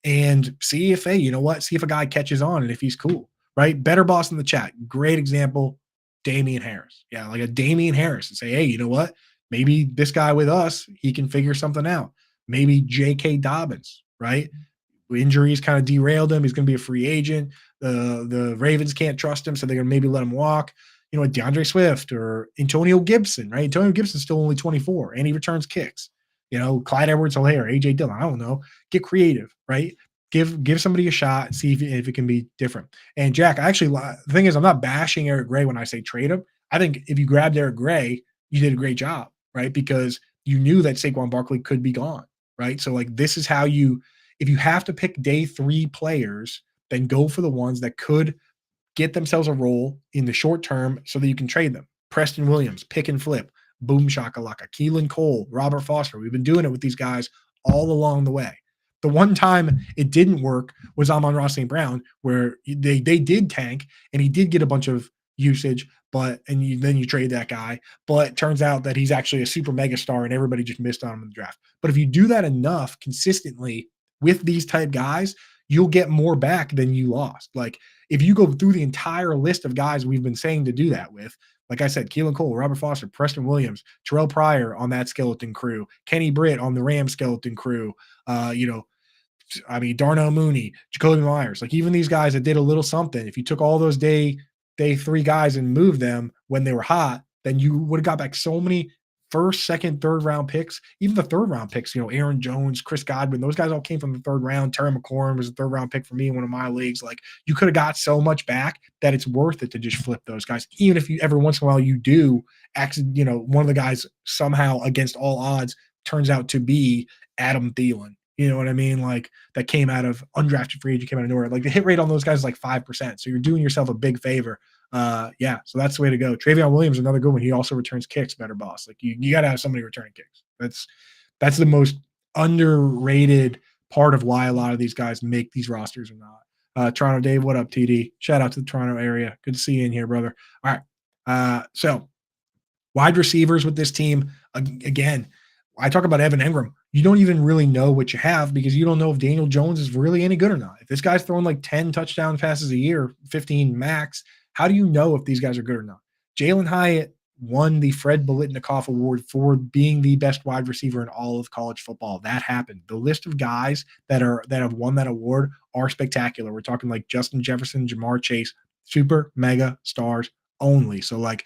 and see if, see if a guy catches on and if he's cool, right? Better Boss in the chat. Great example, Damian Harris. Yeah, like a Damian Harris, and say, hey, you know what? Maybe this guy with us, he can figure something out. Maybe J.K. Dobbins, right? Injuries kind of derailed him. He's going to be a free agent. The Ravens can't trust him, so they're going to maybe let him walk. DeAndre Swift or Antonio Gibson, right? Antonio Gibson's still only 24, and he returns kicks. Clyde Edwards-Helaire, A.J. Dillon, I don't know. Get creative, right? Give somebody a shot, see if it can be different. And Jack, the thing is, I'm not bashing Eric Gray when I say trade him. I think if you grabbed Eric Gray, you did a great job, right? Because you knew that Saquon Barkley could be gone, right? So like this is how if you have to pick day 3 players, then go for the ones that could get themselves a role in the short term so that you can trade them. Preston Williams, pick and flip, boom shakalaka, Keelan Cole, Robert Foster. We've been doing it with these guys all along the way. The one time it didn't work was Amon-Ra St. Brown, where they did tank and he did get a bunch of usage, then you trade that guy. But it turns out that he's actually a super mega star and everybody just missed on him in the draft. But if you do that enough consistently with these type guys, you'll get more back than you lost. Like if you go through the entire list of guys we've been saying to do that with, like I said, Keelan Cole, Robert Foster, Preston Williams, Terrell Pryor on that skeleton crew, Kenny Britt on the Rams skeleton crew, Darnell Mooney, Jacoby Myers, like even these guys that did a little something, if you took all those day 3 guys and moved them when they were hot, then you would have got back so many first, second, third round picks, even the third round picks, Aaron Jones, Chris Godwin, those guys all came from the third round. Terry McLaurin was a third round pick for me in one of my leagues. Like you could have got so much back that it's worth it to just flip those guys. Even if you every once in a while you do one of the guys somehow against all odds turns out to be Adam Thielen. You know what I mean? Like that came out of undrafted free agent, came out of nowhere. Like the hit rate on those guys is like 5%. So you're doing yourself a big favor. Yeah, so that's the way to go. Travion Williams, another good one. He also returns kicks, better boss. Like you got to have somebody returning kicks. That's the most underrated part of why a lot of these guys make these rosters or not. Toronto Dave, what up, TD? Shout out to the Toronto area. Good to see you in here, brother. All right. So wide receivers with this team, again, I talk about Evan Engram. You don't even really know what you have because you don't know if Daniel Jones is really any good or not. If this guy's throwing like 10 touchdown passes a year, 15 max, how do you know if these guys are good or not? Jalen Hyatt won the Fred Biletnikoff Award for being the best wide receiver in all of college football. That happened. The list of guys that have won that award are spectacular. We're talking like Justin Jefferson, Jamar Chase, super mega stars only. So like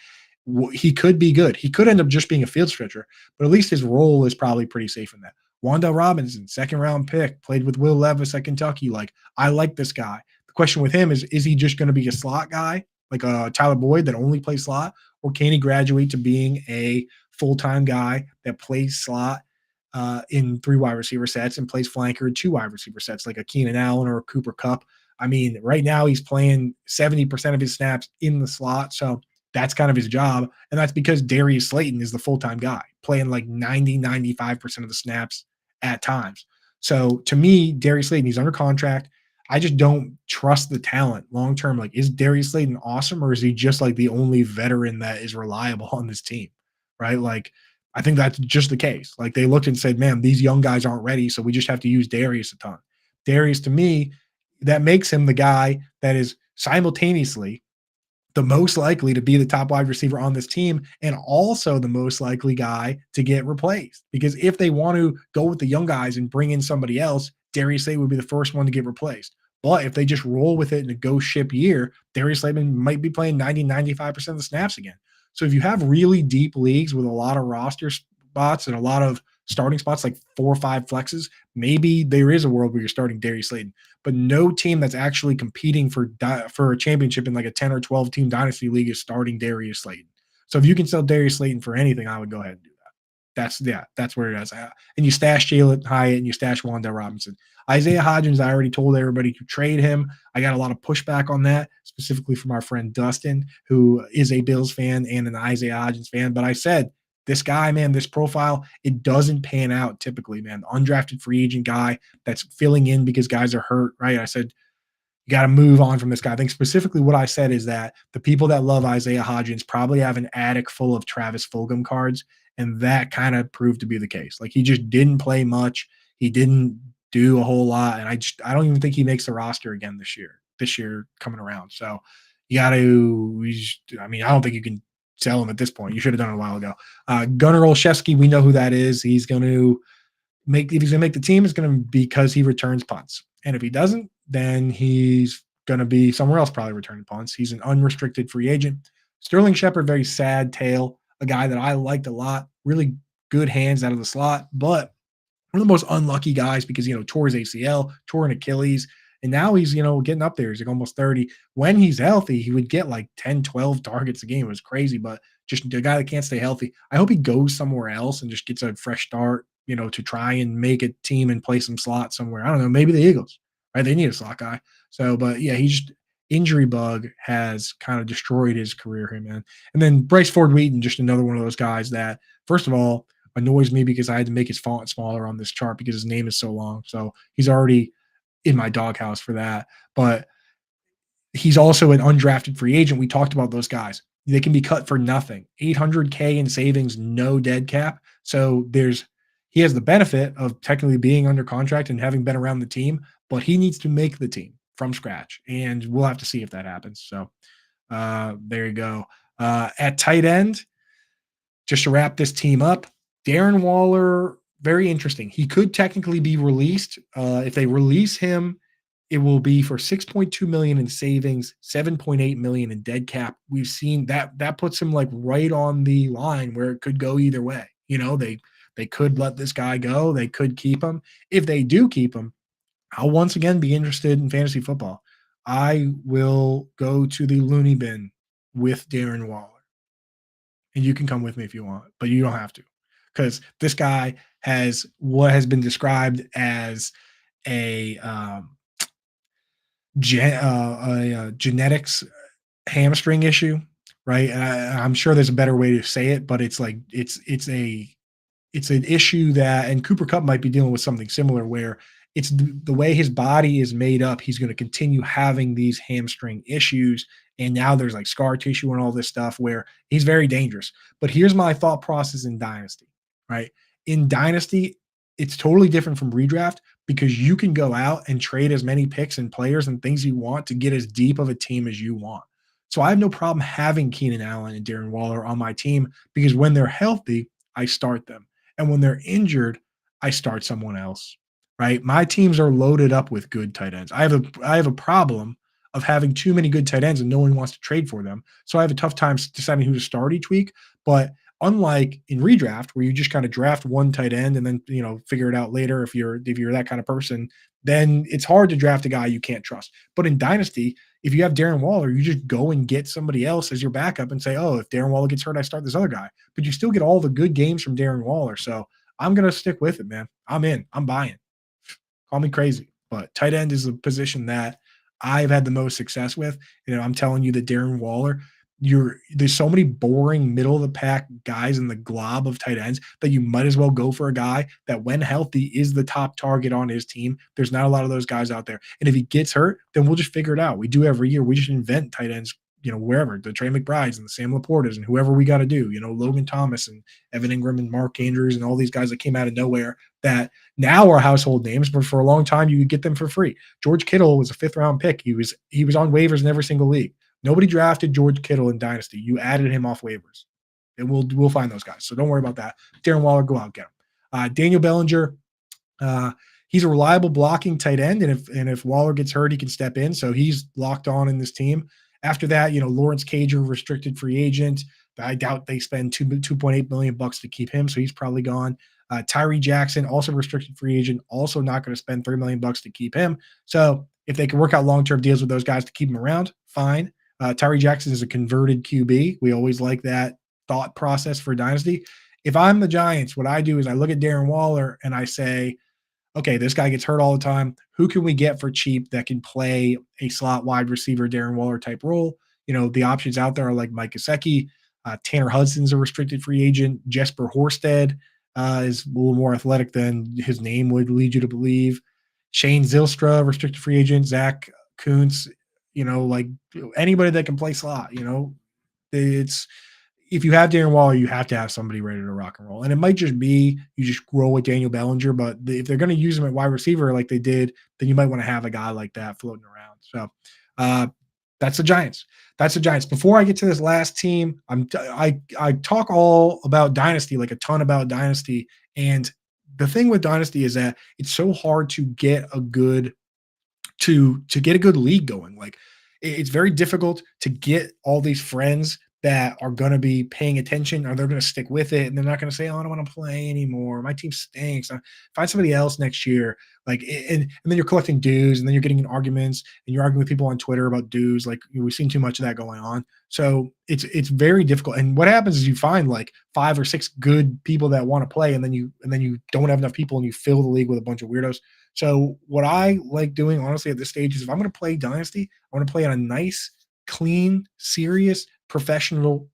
he could be good. He could end up just being a field stretcher, but at least his role is probably pretty safe in that. Wan'Dale Robinson, second round pick, played with Will Levis at Kentucky. Like I like this guy. The question with him is he just going to be a slot guy like Tyler Boyd that only plays slot, or can he graduate to being a full-time guy that plays slot in 3 wide receiver sets and plays flanker in 2 wide receiver sets like a Keenan Allen or a Cooper Kupp? I mean, right now he's playing 70% of his snaps in the slot, so that's kind of his job, and that's because Darius Slayton is the full-time guy, playing like 95% of the snaps at times. So to me, Darius Slayton, he's under contract. I just don't trust the talent long term. Like, is Darius Slayton awesome, or is he just like the only veteran that is reliable on this team? Right? Like, I think that's just the case. Like, they looked and said, man, these young guys aren't ready, so we just have to use Darius a ton. Darius, to me, that makes him the guy that is simultaneously the most likely to be the top wide receiver on this team and also the most likely guy to get replaced. Because if they want to go with the young guys and bring in somebody else, Darius Slayton would be the first one to get replaced. But if they just roll with it in a ghost ship year, Darius Slayton might be playing 95% of the snaps again. So if you have really deep leagues with a lot of roster spots and a lot of starting spots, like 4 or 5 flexes, maybe there is a world where you're starting Darius Slayton. But no team that's actually competing for a championship in like a 10 or 12 team dynasty league is starting Darius Slayton. So if you can sell Darius Slayton for anything, I would go ahead and do that. That's where it is. And you stash Jalen Hyatt and you stash Wan'Dale Robinson. Isaiah Hodgins, I already told everybody to trade him. I got a lot of pushback on that, specifically from our friend Dustin, who is a Bills fan and an Isaiah Hodgins fan. But I said, this guy, man, this profile, it doesn't pan out typically, man. Undrafted free agent guy that's filling in because guys are hurt, right? I said, you got to move on from this guy. I think specifically what I said is that the people that love Isaiah Hodgins probably have an attic full of Travis Fulgham cards, and that kind of proved to be the case. Like, he just didn't play much. He didn't do a whole lot, and I don't even think he makes the roster again this year coming around. So you got to – I mean, I don't think you can – sell him at this point. You should have done it a while ago. Gunnar Olszewski, we know who that is. He's going to if he's going to make the team, it's going to be because he returns punts. And if he doesn't, then he's going to be somewhere else probably returning punts. He's an unrestricted free agent. Sterling Shepard, very sad tale, a guy that I liked a lot, really good hands out of the slot, but one of the most unlucky guys because, tore his ACL, tore an Achilles, and now he's, getting up there. He's like almost 30. When he's healthy, he would get like 10, 12 targets a game. It was crazy, but just a guy that can't stay healthy. I hope he goes somewhere else and just gets a fresh start, to try and make a team and play some slot somewhere. I don't know, maybe the Eagles, right? They need a slot guy. So, but yeah, injury bug has kind of destroyed his career here, man. And then Bryce Ford Wheaton, just another one of those guys that, first of all, annoys me because I had to make his font smaller on this chart because his name is so long. So he's already in my doghouse for that. But he's also an undrafted free agent. We talked about those guys. They can be cut for nothing. $800K in savings, no dead cap. So he has the benefit of technically being under contract and having been around the team, but he needs to make the team from scratch. And we'll have to see if that happens. So there you go. At tight end, just to wrap this team up, Darren Waller, very interesting. He could technically be released. If they release him, it will be for $6.2 million in savings, $7.8 million in dead cap. We've seen that puts him like right on the line where it could go either way. They could let this guy go. They could keep him. If they do keep him, I'll once again be interested in fantasy football. I will go to the loony bin with Darren Waller, and you can come with me if you want, but you don't have to, because this guy has what has been described as a genetics hamstring issue, right? And I'm sure there's a better way to say it, but it's like it's an issue that, and Cooper Cup might be dealing with something similar where it's the way his body is made up. He's going to continue having these hamstring issues. And now there's like scar tissue and all this stuff where he's very dangerous. But here's my thought process in Dynasty, right? In Dynasty, it's totally different from redraft because you can go out and trade as many picks and players and things you want to get as deep of a team as you want. So I have no problem having Keenan Allen and Darren Waller on my team because when they're healthy, I start them. And when they're injured, I start someone else, right? My teams are loaded up with good tight ends. I have a problem of having too many good tight ends and no one wants to trade for them. So I have a tough time deciding who to start each week. But unlike in redraft, where you just kind of draft one tight end and then figure it out later if you're that kind of person, then it's hard to draft a guy you can't trust. But in Dynasty, if you have Darren Waller, you just go and get somebody else as your backup and say, oh, if Darren Waller gets hurt, I start this other guy. But you still get all the good games from Darren Waller. So I'm going to stick with it, man. I'm in. I'm buying. Call me crazy. But tight end is a position that I've had the most success with. I'm telling you that Darren Waller, there's so many boring middle of the pack guys in the glob of tight ends that you might as well go for a guy that when healthy is the top target on his team. There's not a lot of those guys out there. And if he gets hurt, then we'll just figure it out. We do every year. We just invent tight ends, wherever, the Trey McBrides and the Sam Laportas and whoever we got to do, Logan Thomas and Evan Ingram and Mark Andrews and all these guys that came out of nowhere that now are household names, but for a long time you could get them for free. George Kittle was a 5th round pick. He was on waivers in every single league. Nobody drafted George Kittle in Dynasty. You added him off waivers. And we'll find those guys. So don't worry about that. Darren Waller, go out and get him. Daniel Bellinger, he's a reliable blocking tight end. And if Waller gets hurt, he can step in. So he's locked on in this team. After that, Lawrence Cager, restricted free agent. I doubt they spend $2.8 million to keep him. So he's probably gone. Tyree Jackson, also restricted free agent, also not going to spend $3 million to keep him. So if they can work out long-term deals with those guys to keep him around, fine. Tyree Jackson is a converted QB. We always like that thought process for Dynasty. If I'm the Giants, what I do is I look at Darren Waller and I say, okay, this guy gets hurt all the time. Who can we get for cheap that can play a slot wide receiver, Darren Waller type role? The options out there are like Mike Gesicki, Tanner Hudson's a restricted free agent. Jesper Horsted is a little more athletic than his name would lead you to believe. Shane Zylstra, restricted free agent. Zach Kuntz, like anybody that can play slot, it's if you have Darren Waller, you have to have somebody ready to rock and roll. And it might just be you just roll with Daniel Bellinger, but if they're going to use him at wide receiver like they did, then you might want to have a guy like that floating around. So that's the Giants. Before I get to this last team, I talk all about Dynasty, like a ton about Dynasty. And the thing with Dynasty is that it's so hard to get a good to get a good league going. Like it's very difficult to get all these friends that are going to be paying attention or they're going to stick with it. And they're not going to say, oh, I don't want to play anymore. My team stinks. Find somebody else next year. Like, and then you're collecting dues and then you're getting in arguments and you're arguing with people on Twitter about dues. Like we've seen too much of that going on. So it's very difficult. And what happens is you find like 5 or 6 good people that want to play. And then you don't have enough people and you fill the league with a bunch of weirdos. So what I like doing, honestly, at this stage is if I'm going to play Dynasty, I want to play on a nice, clean, serious, professional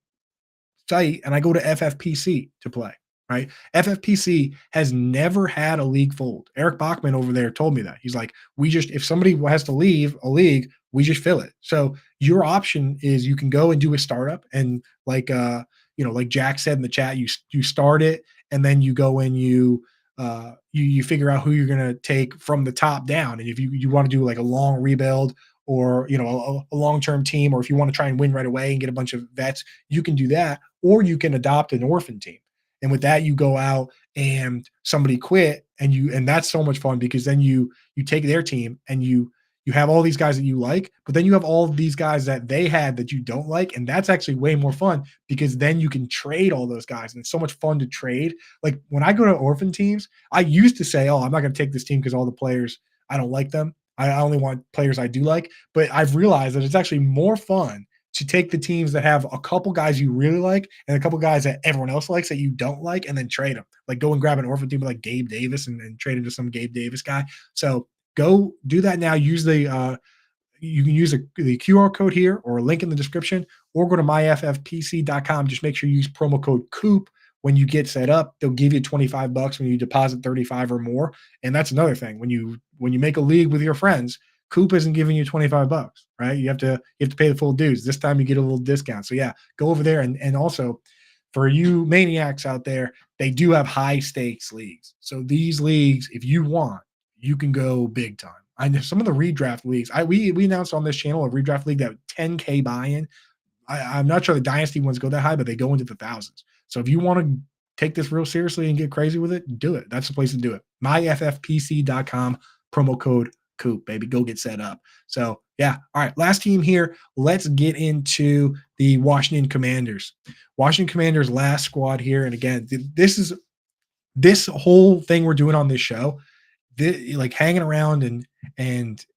site, and I go to FFPC to play, right? FFPC has never had a league fold. Eric Bachman over there told me that. He's like, if somebody has to leave a league, we just fill it. So your option is you can go and do a startup and like Jack said in the chat, you start it and then you go and you figure out who you're going to take from the top down. And if you want to do like a long rebuild or, a long-term team, or if you want to try and win right away and get a bunch of vets, you can do that, or you can adopt an orphan team. And with that, you go out and somebody quit and that's so much fun because then you take their team and you you have all these guys that you like, but then you have all of these guys that they had that you don't like, and that's actually way more fun because then you can trade all those guys, and it's so much fun to trade. Like when I go to orphan teams, I used to say, "Oh, I'm not going to take this team because all the players I don't like them. I only want players I do like." But I've realized that it's actually more fun to take the teams that have a couple guys you really like and a couple guys that everyone else likes that you don't like, and then trade them. Like go and grab an orphan team like Gabe Davis and trade him to some Gabe Davis guy. So go do that now. Use you can use the QR code here or a link in the description, or go to myffpc.com. Just make sure you use promo code Coop when you get set up. They'll give you $25 when you deposit 35 or more. And that's another thing. When you make a league with your friends, Coop isn't giving you $25, right? You have to pay the full dues. This time you get a little discount. So yeah, go over there. And also for you maniacs out there, they do have high stakes leagues. So these leagues, if you want, you can go big time. I know some of the redraft leagues. We announced on this channel a redraft league that 10K buy-in. I'm not sure the Dynasty ones go that high, but they go into the thousands. So if you want to take this real seriously and get crazy with it, do it. That's the place to do it. myffpc.com, promo code Coop, baby. Go get set up. So yeah. All right. Last team here. Let's get into the Washington Commanders. Washington Commanders last squad here. And again, this whole thing we're doing on this show, like hanging around and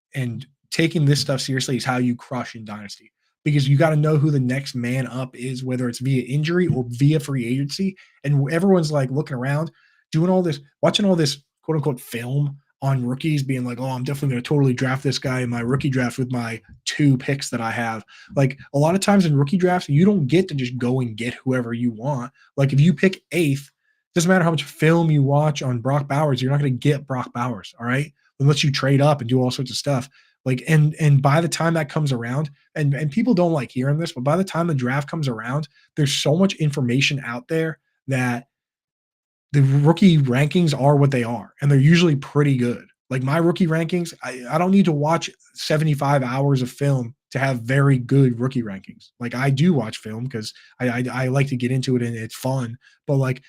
taking this stuff seriously is how you crush in Dynasty, because you got to know who the next man up is, whether it's via injury or via free agency. And everyone's like looking around, doing all this, watching all this quote unquote film on rookies, being like, oh, I'm definitely going to totally draft this guy in my rookie draft with my 2 picks that I have. Like a lot of times in rookie drafts, you don't get to just go and get whoever you want. Like if you pick 8th, doesn't matter how much film you watch on Brock Bowers, you're not going to get Brock Bowers, all right? Unless you trade up and do all sorts of stuff. Like, and by the time that comes around, and people don't like hearing this, but by the time the draft comes around, there's so much information out there that the rookie rankings are what they are, and they're usually pretty good. Like my rookie rankings, I don't need to watch 75 hours of film to have very good rookie rankings. Like I do watch film because I like to get into it and it's fun, but like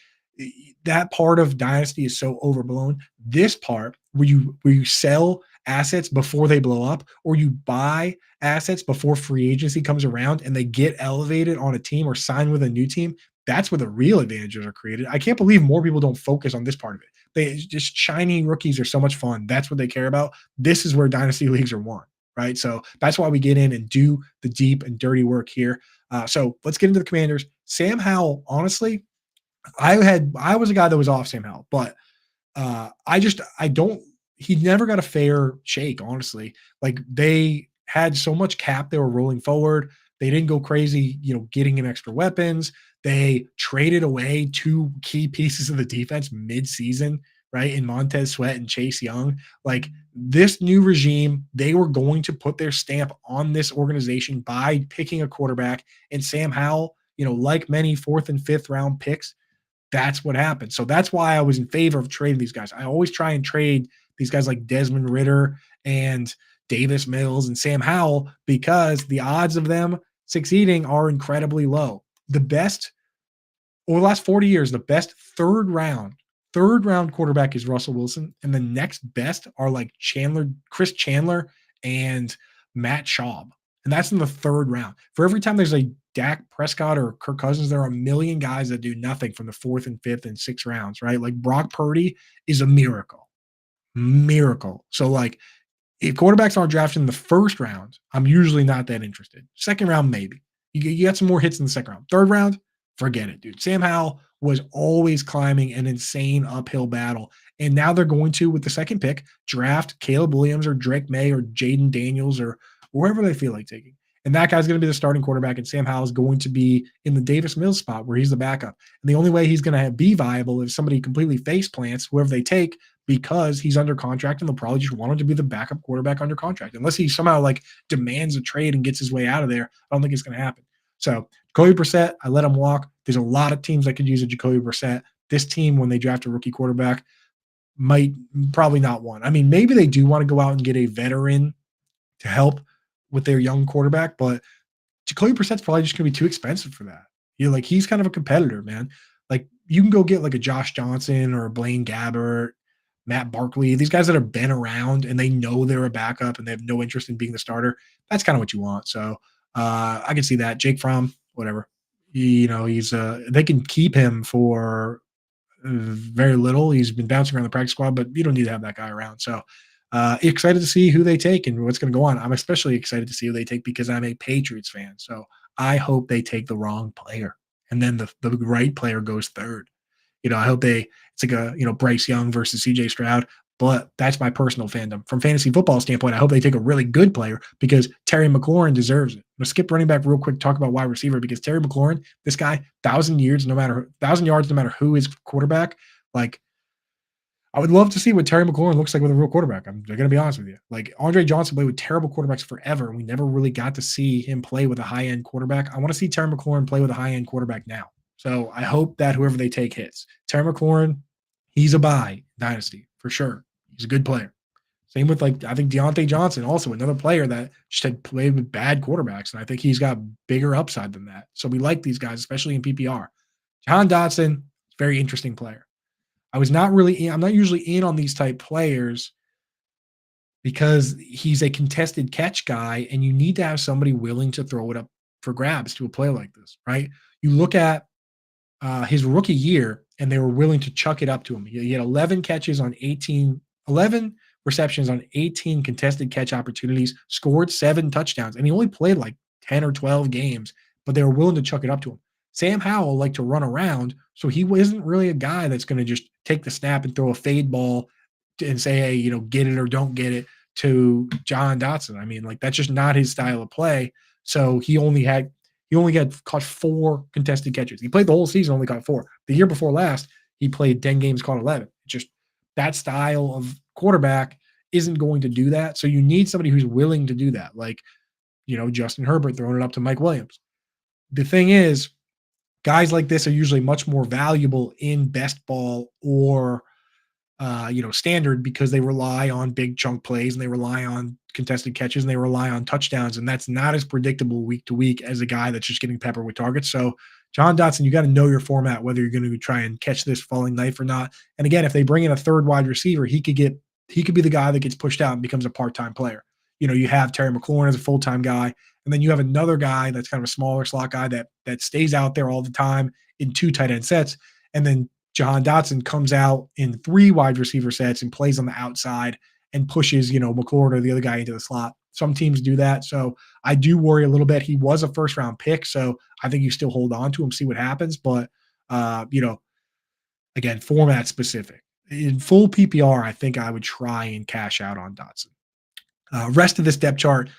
that part of Dynasty is so overblown. This part where you sell assets before they blow up, or you buy assets before free agency comes around and they get elevated on a team or sign with a new team, that's where the real advantages are created. I can't believe more people don't focus on this part of it. They just shiny rookies are so much fun. That's what they care about. This is where Dynasty leagues are won, right? So that's why we get in and do the deep and dirty work here. So let's get into the Commanders. Sam Howell, honestly, I was a guy that was off Sam Howell, but he never got a fair shake, honestly. Like they had so much cap they were rolling forward. They didn't go crazy, getting him extra weapons. They traded away 2 key pieces of the defense mid-season, right? In Montez Sweat and Chase Young. Like this new regime, they were going to put their stamp on this organization by picking a quarterback. And Sam Howell, like many 4th and 5th round picks, that's what happened. So that's why I was in favor of trading these guys. I always try and trade these guys like Desmond Ridder and Davis Mills and Sam Howell because the odds of them succeeding are incredibly low. The best, over the last 40 years, the best third round quarterback is Russell Wilson, and the next best are like Chris Chandler and Matt Schaub. And that's in the 3rd round. For every time there's a Dak Prescott or Kirk Cousins, there are a million guys that do nothing from the 4th and 5th and 6th rounds, right? Like Brock Purdy is a miracle. So like if quarterbacks aren't drafted in the 1st round, I'm usually not that interested. 2nd round, maybe. You got some more hits in the 2nd round. 3rd round, forget it, dude. Sam Howell was always climbing an insane uphill battle. And now they're going to, with the 2nd pick, draft Caleb Williams or Drake May or Jaden Daniels or wherever they feel like taking. And that guy's going to be the starting quarterback, and Sam Howell is going to be in the Davis Mills spot where he's the backup. And the only way he's going to be viable is somebody completely face plants whoever they take, because he's under contract and they'll probably just want him to be the backup quarterback under contract. Unless he somehow like demands a trade and gets his way out of there, I don't think it's going to happen. So Jacoby Brissett, I let him walk. There's a lot of teams that could use a Jacoby Brissett. This team, when they draft a rookie quarterback, probably not one. I mean, maybe they do want to go out and get a veteran to help with their young quarterback, but Jacoby Brissett's probably just going to be too expensive for that. Like he's kind of a competitor, man. Like you can go get like a Josh Johnson or a Blaine Gabbert, Matt Barkley, these guys that have been around and they know they're a backup and they have no interest in being the starter. That's kind of what you want. So I can see that. Jake Fromm, whatever. He's they can keep him for very little. He's been bouncing around the practice squad, but you don't need to have that guy around. So excited to see who they take and what's going to go on. I'm especially excited to see who they take because I'm a Patriots fan. So I hope they take the wrong player and then the right player goes third. I hope it's like a, Bryce Young versus CJ Stroud, but that's my personal fandom. From fantasy football standpoint, I hope they take a really good player because Terry McLaurin deserves it. I'm gonna skip running back real quick, talk about wide receiver because Terry McLaurin, this guy, 1,000 yards, no matter who is quarterback. Like, I would love to see what Terry McLaurin looks like with a real quarterback. I'm going to be honest with you. Like, Andre Johnson played with terrible quarterbacks forever, and we never really got to see him play with a high-end quarterback. I want to see Terry McLaurin play with a high-end quarterback now. So I hope that whoever they take hits. Terry McLaurin, he's a buy Dynasty for sure. He's a good player. Same with, like, I think Deontay Johnson, also another player that just had played with bad quarterbacks, and I think he's got bigger upside than that. So we like these guys, especially in PPR. John Dotson, very interesting player. I'm not usually in on these type players because he's a contested catch guy, and you need to have somebody willing to throw it up for grabs to a play like this, right? You look at his rookie year, and they were willing to chuck it up to him. He had 11 catches on 11 receptions on 18 contested catch opportunities, scored 7 touchdowns, and he only played like 10 or 12 games, but they were willing to chuck it up to him. Sam Howell liked to run around, so he wasn't really a guy that's going to just take the snap and throw a fade ball and say, hey, get it or don't get it to John Dotson. I mean, like, that's just not his style of play. So he only got caught 4 contested catches. He played the whole season, only caught 4. The year before last, he played 10 games, caught 11. Just that style of quarterback isn't going to do that. So you need somebody who's willing to do that, like, Justin Herbert throwing it up to Mike Williams. The thing is, guys like this are usually much more valuable in best ball or standard because they rely on big chunk plays and they rely on contested catches and they rely on touchdowns. And that's not as predictable week to week as a guy that's just getting peppered with targets. So John Dotson, you got to know your format, whether you're going to try and catch this falling knife or not. And again, if they bring in a third wide receiver, he could be the guy that gets pushed out and becomes a part-time player. You have Terry McLaurin as a full-time guy, and then you have another guy that's kind of a smaller slot guy that stays out there all the time in 2 tight end sets. And then John Dotson comes out in 3 wide receiver sets and plays on the outside and pushes, McLaurin or the other guy into the slot. Some teams do that. So I do worry a little bit. He was a first round pick. So I think you still hold on to him, see what happens. But, again, format specific. In full PPR, I think I would try and cash out on Dotson. Rest of this depth chart,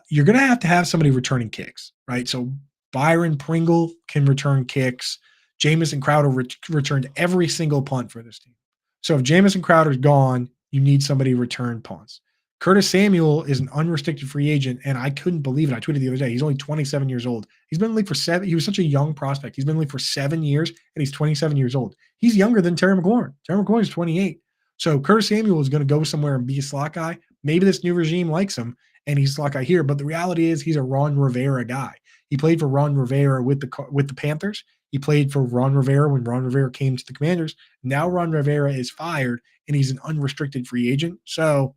you're going to have somebody returning kicks, right? So Byron Pringle can return kicks. Jamison Crowder returned every single punt for this team. So if Jamison Crowder's gone, you need somebody to return punts. Curtis Samuel is an unrestricted free agent, and I couldn't believe it. I tweeted the other day. He's only 27 years old. He's been in the league for 7. He was such a young prospect. He's been in the league for 7 years, and he's 27 years old. He's younger than Terry McLaurin. Terry McLaurin is 28. So Curtis Samuel is going to go somewhere and be a slot guy. Maybe this new regime likes him, and he's a slot guy here. But the reality is he's a Ron Rivera guy. He played for Ron Rivera with the Panthers. He played for Ron Rivera when Ron Rivera came to the Commanders. Now Ron Rivera is fired, and he's an unrestricted free agent. So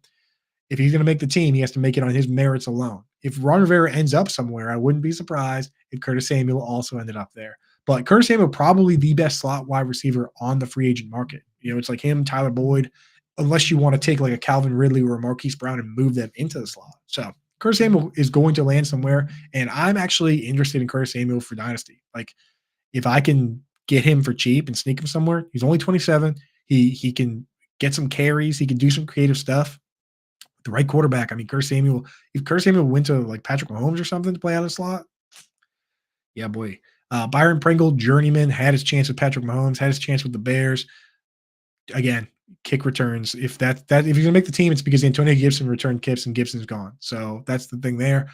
if he's going to make the team, he has to make it on his merits alone. If Ron Rivera ends up somewhere, I wouldn't be surprised if Curtis Samuel also ended up there. But Curtis Samuel probably the best slot wide receiver on the free agent market. It's like him, Tyler Boyd, unless you want to take like a Calvin Ridley or a Marquise Brown and move them into the slot. So Curtis Samuel is going to land somewhere, and I'm actually interested in Curtis Samuel for Dynasty. Like, if I can get him for cheap and sneak him somewhere, he's only 27. He can get some carries. He can do some creative stuff. The right quarterback. I mean, if Curtis Samuel went to like Patrick Mahomes or something to play out of the slot, yeah, boy. Byron Pringle, journeyman, had his chance with Patrick Mahomes, had his chance with the Bears. Again, kick returns. If he's gonna make the team, it's because Antonio Gibson returned kicks and Gibson's gone. So that's the thing there.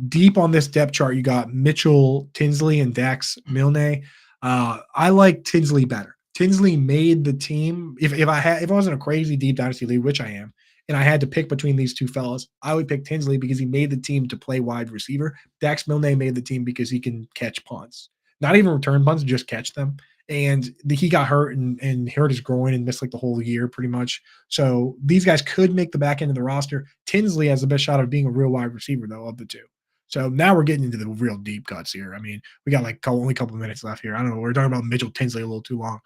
Deep on this depth chart, you got Mitchell Tinsley and Dax Milne. I like Tinsley better. Tinsley made the team. If I wasn't a crazy deep dynasty league, which I am, and I had to pick between these two fellas, I would pick Tinsley because he made the team to play wide receiver. Dax Milne made the team because he can catch punts. Not even return punts, just catch them. and he got hurt and hurt his groin and missed like the whole year pretty much. So these guys could make the back end of the roster. Tinsley has the best shot of being a real wide receiver though of the two. So now we're getting into the real deep cuts here. I mean, we got like only a couple of minutes left here. I don't know. We're talking about Mitchell Tinsley a little too long.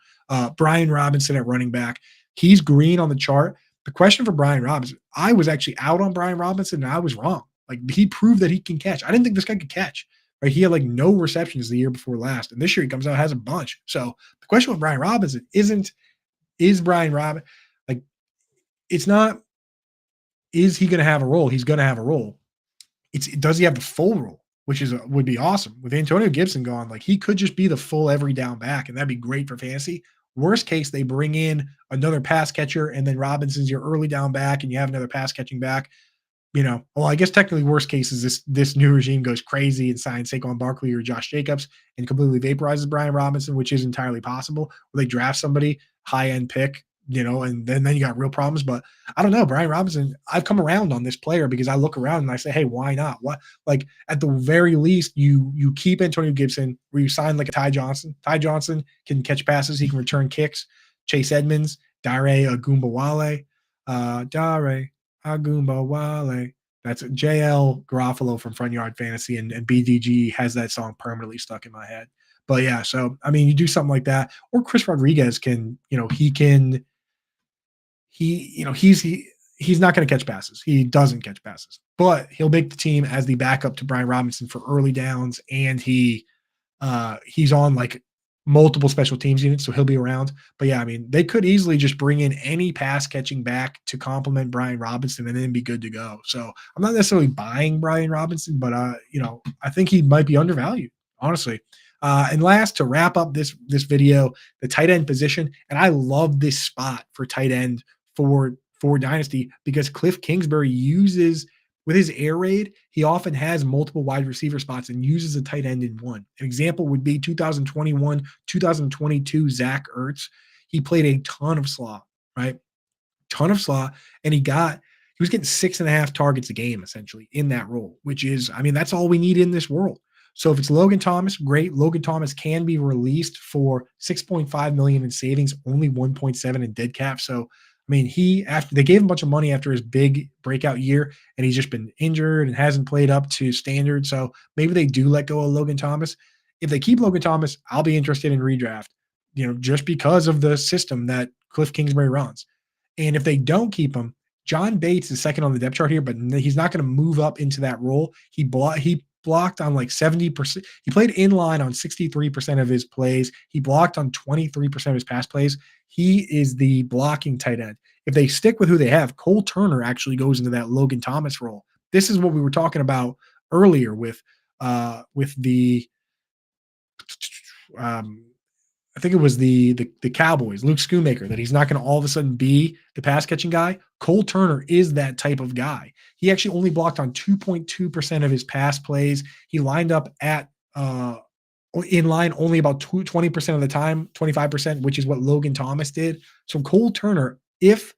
Brian Robinson at running back. He's green on the chart. The question for Brian Robinson, I was actually out on Brian Robinson and I was wrong. Like he proved that he can catch. I didn't think this guy could catch. Right? He had like no receptions the year before last. And this year he comes out has a bunch. So the question with Brian Robinson is Brian Robinson like it's not is he going to have a role? He's going to have a role. Does he have the full role, which would be awesome. With Antonio Gibson gone, like he could just be the full every down back, and that'd be great for fantasy. Worst case, they bring in another pass catcher, and then Robinson's your early down back, and you have another pass catching back. Well, I guess technically worst case is this new regime goes crazy and signs Saquon Barkley or Josh Jacobs and completely vaporizes Brian Robinson, which is entirely possible. Or they draft somebody high end pick, and then you got real problems. But I don't know, Brian Robinson. I've come around on this player because I look around and I say, hey, why not? What like at the very least, you keep Antonio Gibson, where you sign like a Ty Johnson. Ty Johnson can catch passes, he can return kicks. Chase Edmonds, Dare Agumbawale, Dare Agumbawale. That's JL Garofalo from Front Yard Fantasy, and BDG has that song permanently stuck in my head. But yeah, so I mean, you do something like that, or Chris Rodriguez can, he's not going to catch passes. He doesn't catch passes, but he'll make the team as the backup to Brian Robinson for early downs, and he's on like multiple special teams units, so he'll be around. But yeah, I mean, they could easily just bring in any pass catching back to complement Brian Robinson and then be good to go. So I'm not necessarily buying Brian Robinson, but I think he might be undervalued, honestly. And last, to wrap up this video, the tight end position, and I love this spot for tight end for Dynasty because Cliff Kingsbury uses with his air raid, he often has multiple wide receiver spots and uses a tight end in one. An example would be 2021, 2022 Zach Ertz. He played a ton of slot, right? Ton of slot, and he was getting 6.5 targets a game essentially in that role, which is, I mean, that's all we need in this world. So if it's Logan Thomas, great. Logan Thomas can be released for $6.5 million in savings, only 1.7 in dead cap. So I mean, they gave him a bunch of money after his big breakout year, and he's just been injured and hasn't played up to standard. So maybe they do let go of Logan Thomas. If they keep Logan Thomas, I'll be interested in redraft, just because of the system that Cliff Kingsbury runs. And if they don't keep him, John Bates is second on the depth chart here, but he's not going to move up into that role. He blocked on like 70%. He played in line on 63% of his plays. He blocked on 23% of his pass plays. He is the blocking tight end. If they stick with who they have, Cole Turner actually goes into that Logan Thomas role. This is what we were talking about earlier with the I think it was the Cowboys, Luke Schoonmaker, that he's not going to all of a sudden be the pass catching guy. Cole Turner is that type of guy. He actually only blocked on 2.2% of his pass plays. He lined up at in line only about 20% of the time, 25%, which is what Logan Thomas did. So Cole Turner, if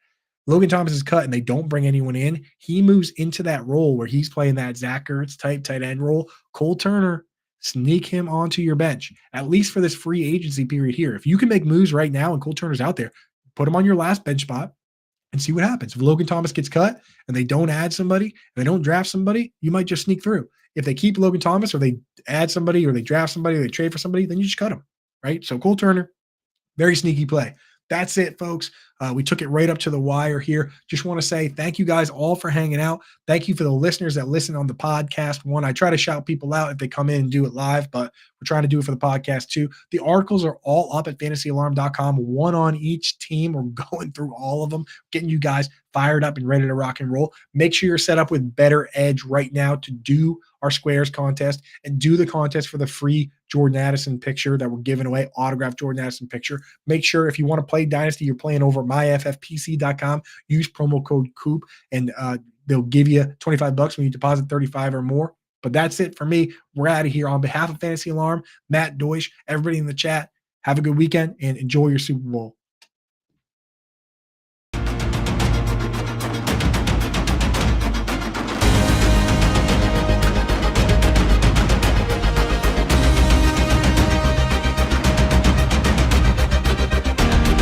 Logan Thomas is cut and they don't bring anyone in, he moves into that role where he's playing that Zach Ertz type tight end role. Cole Turner, sneak him onto your bench, at least for this free agency period here. If you can make moves right now and Cole Turner's out there, put him on your last bench spot and see what happens. If Logan Thomas gets cut and they don't add somebody, and they don't draft somebody, you might just sneak through. If they keep Logan Thomas or they add somebody or they draft somebody or they trade for somebody, then you just cut him, right? So Cole Turner, very sneaky play. That's it, folks. We took it right up to the wire here. Just want to say thank you guys all for hanging out. Thank you for the listeners that listen on the podcast. One, I try to shout people out if they come in and do it live, but we're trying to do it for the podcast too. The articles are all up at fantasyalarm.com, one on each team. We're going through all of them, getting you guys fired up and ready to rock and roll. Make sure you're set up with Better Edge right now to do our squares contest and do the contest for the free Jordan Addison picture that we're giving away, autographed Jordan Addison picture. Make sure if you want to play Dynasty, you're playing over myffpc.com. Use promo code Coop, and they'll give you $25 when you deposit 35 or more. But that's it for me. We're out of here. On behalf of Fantasy Alarm, Matt Deutsch, everybody in the chat, have a good weekend and enjoy your Super Bowl.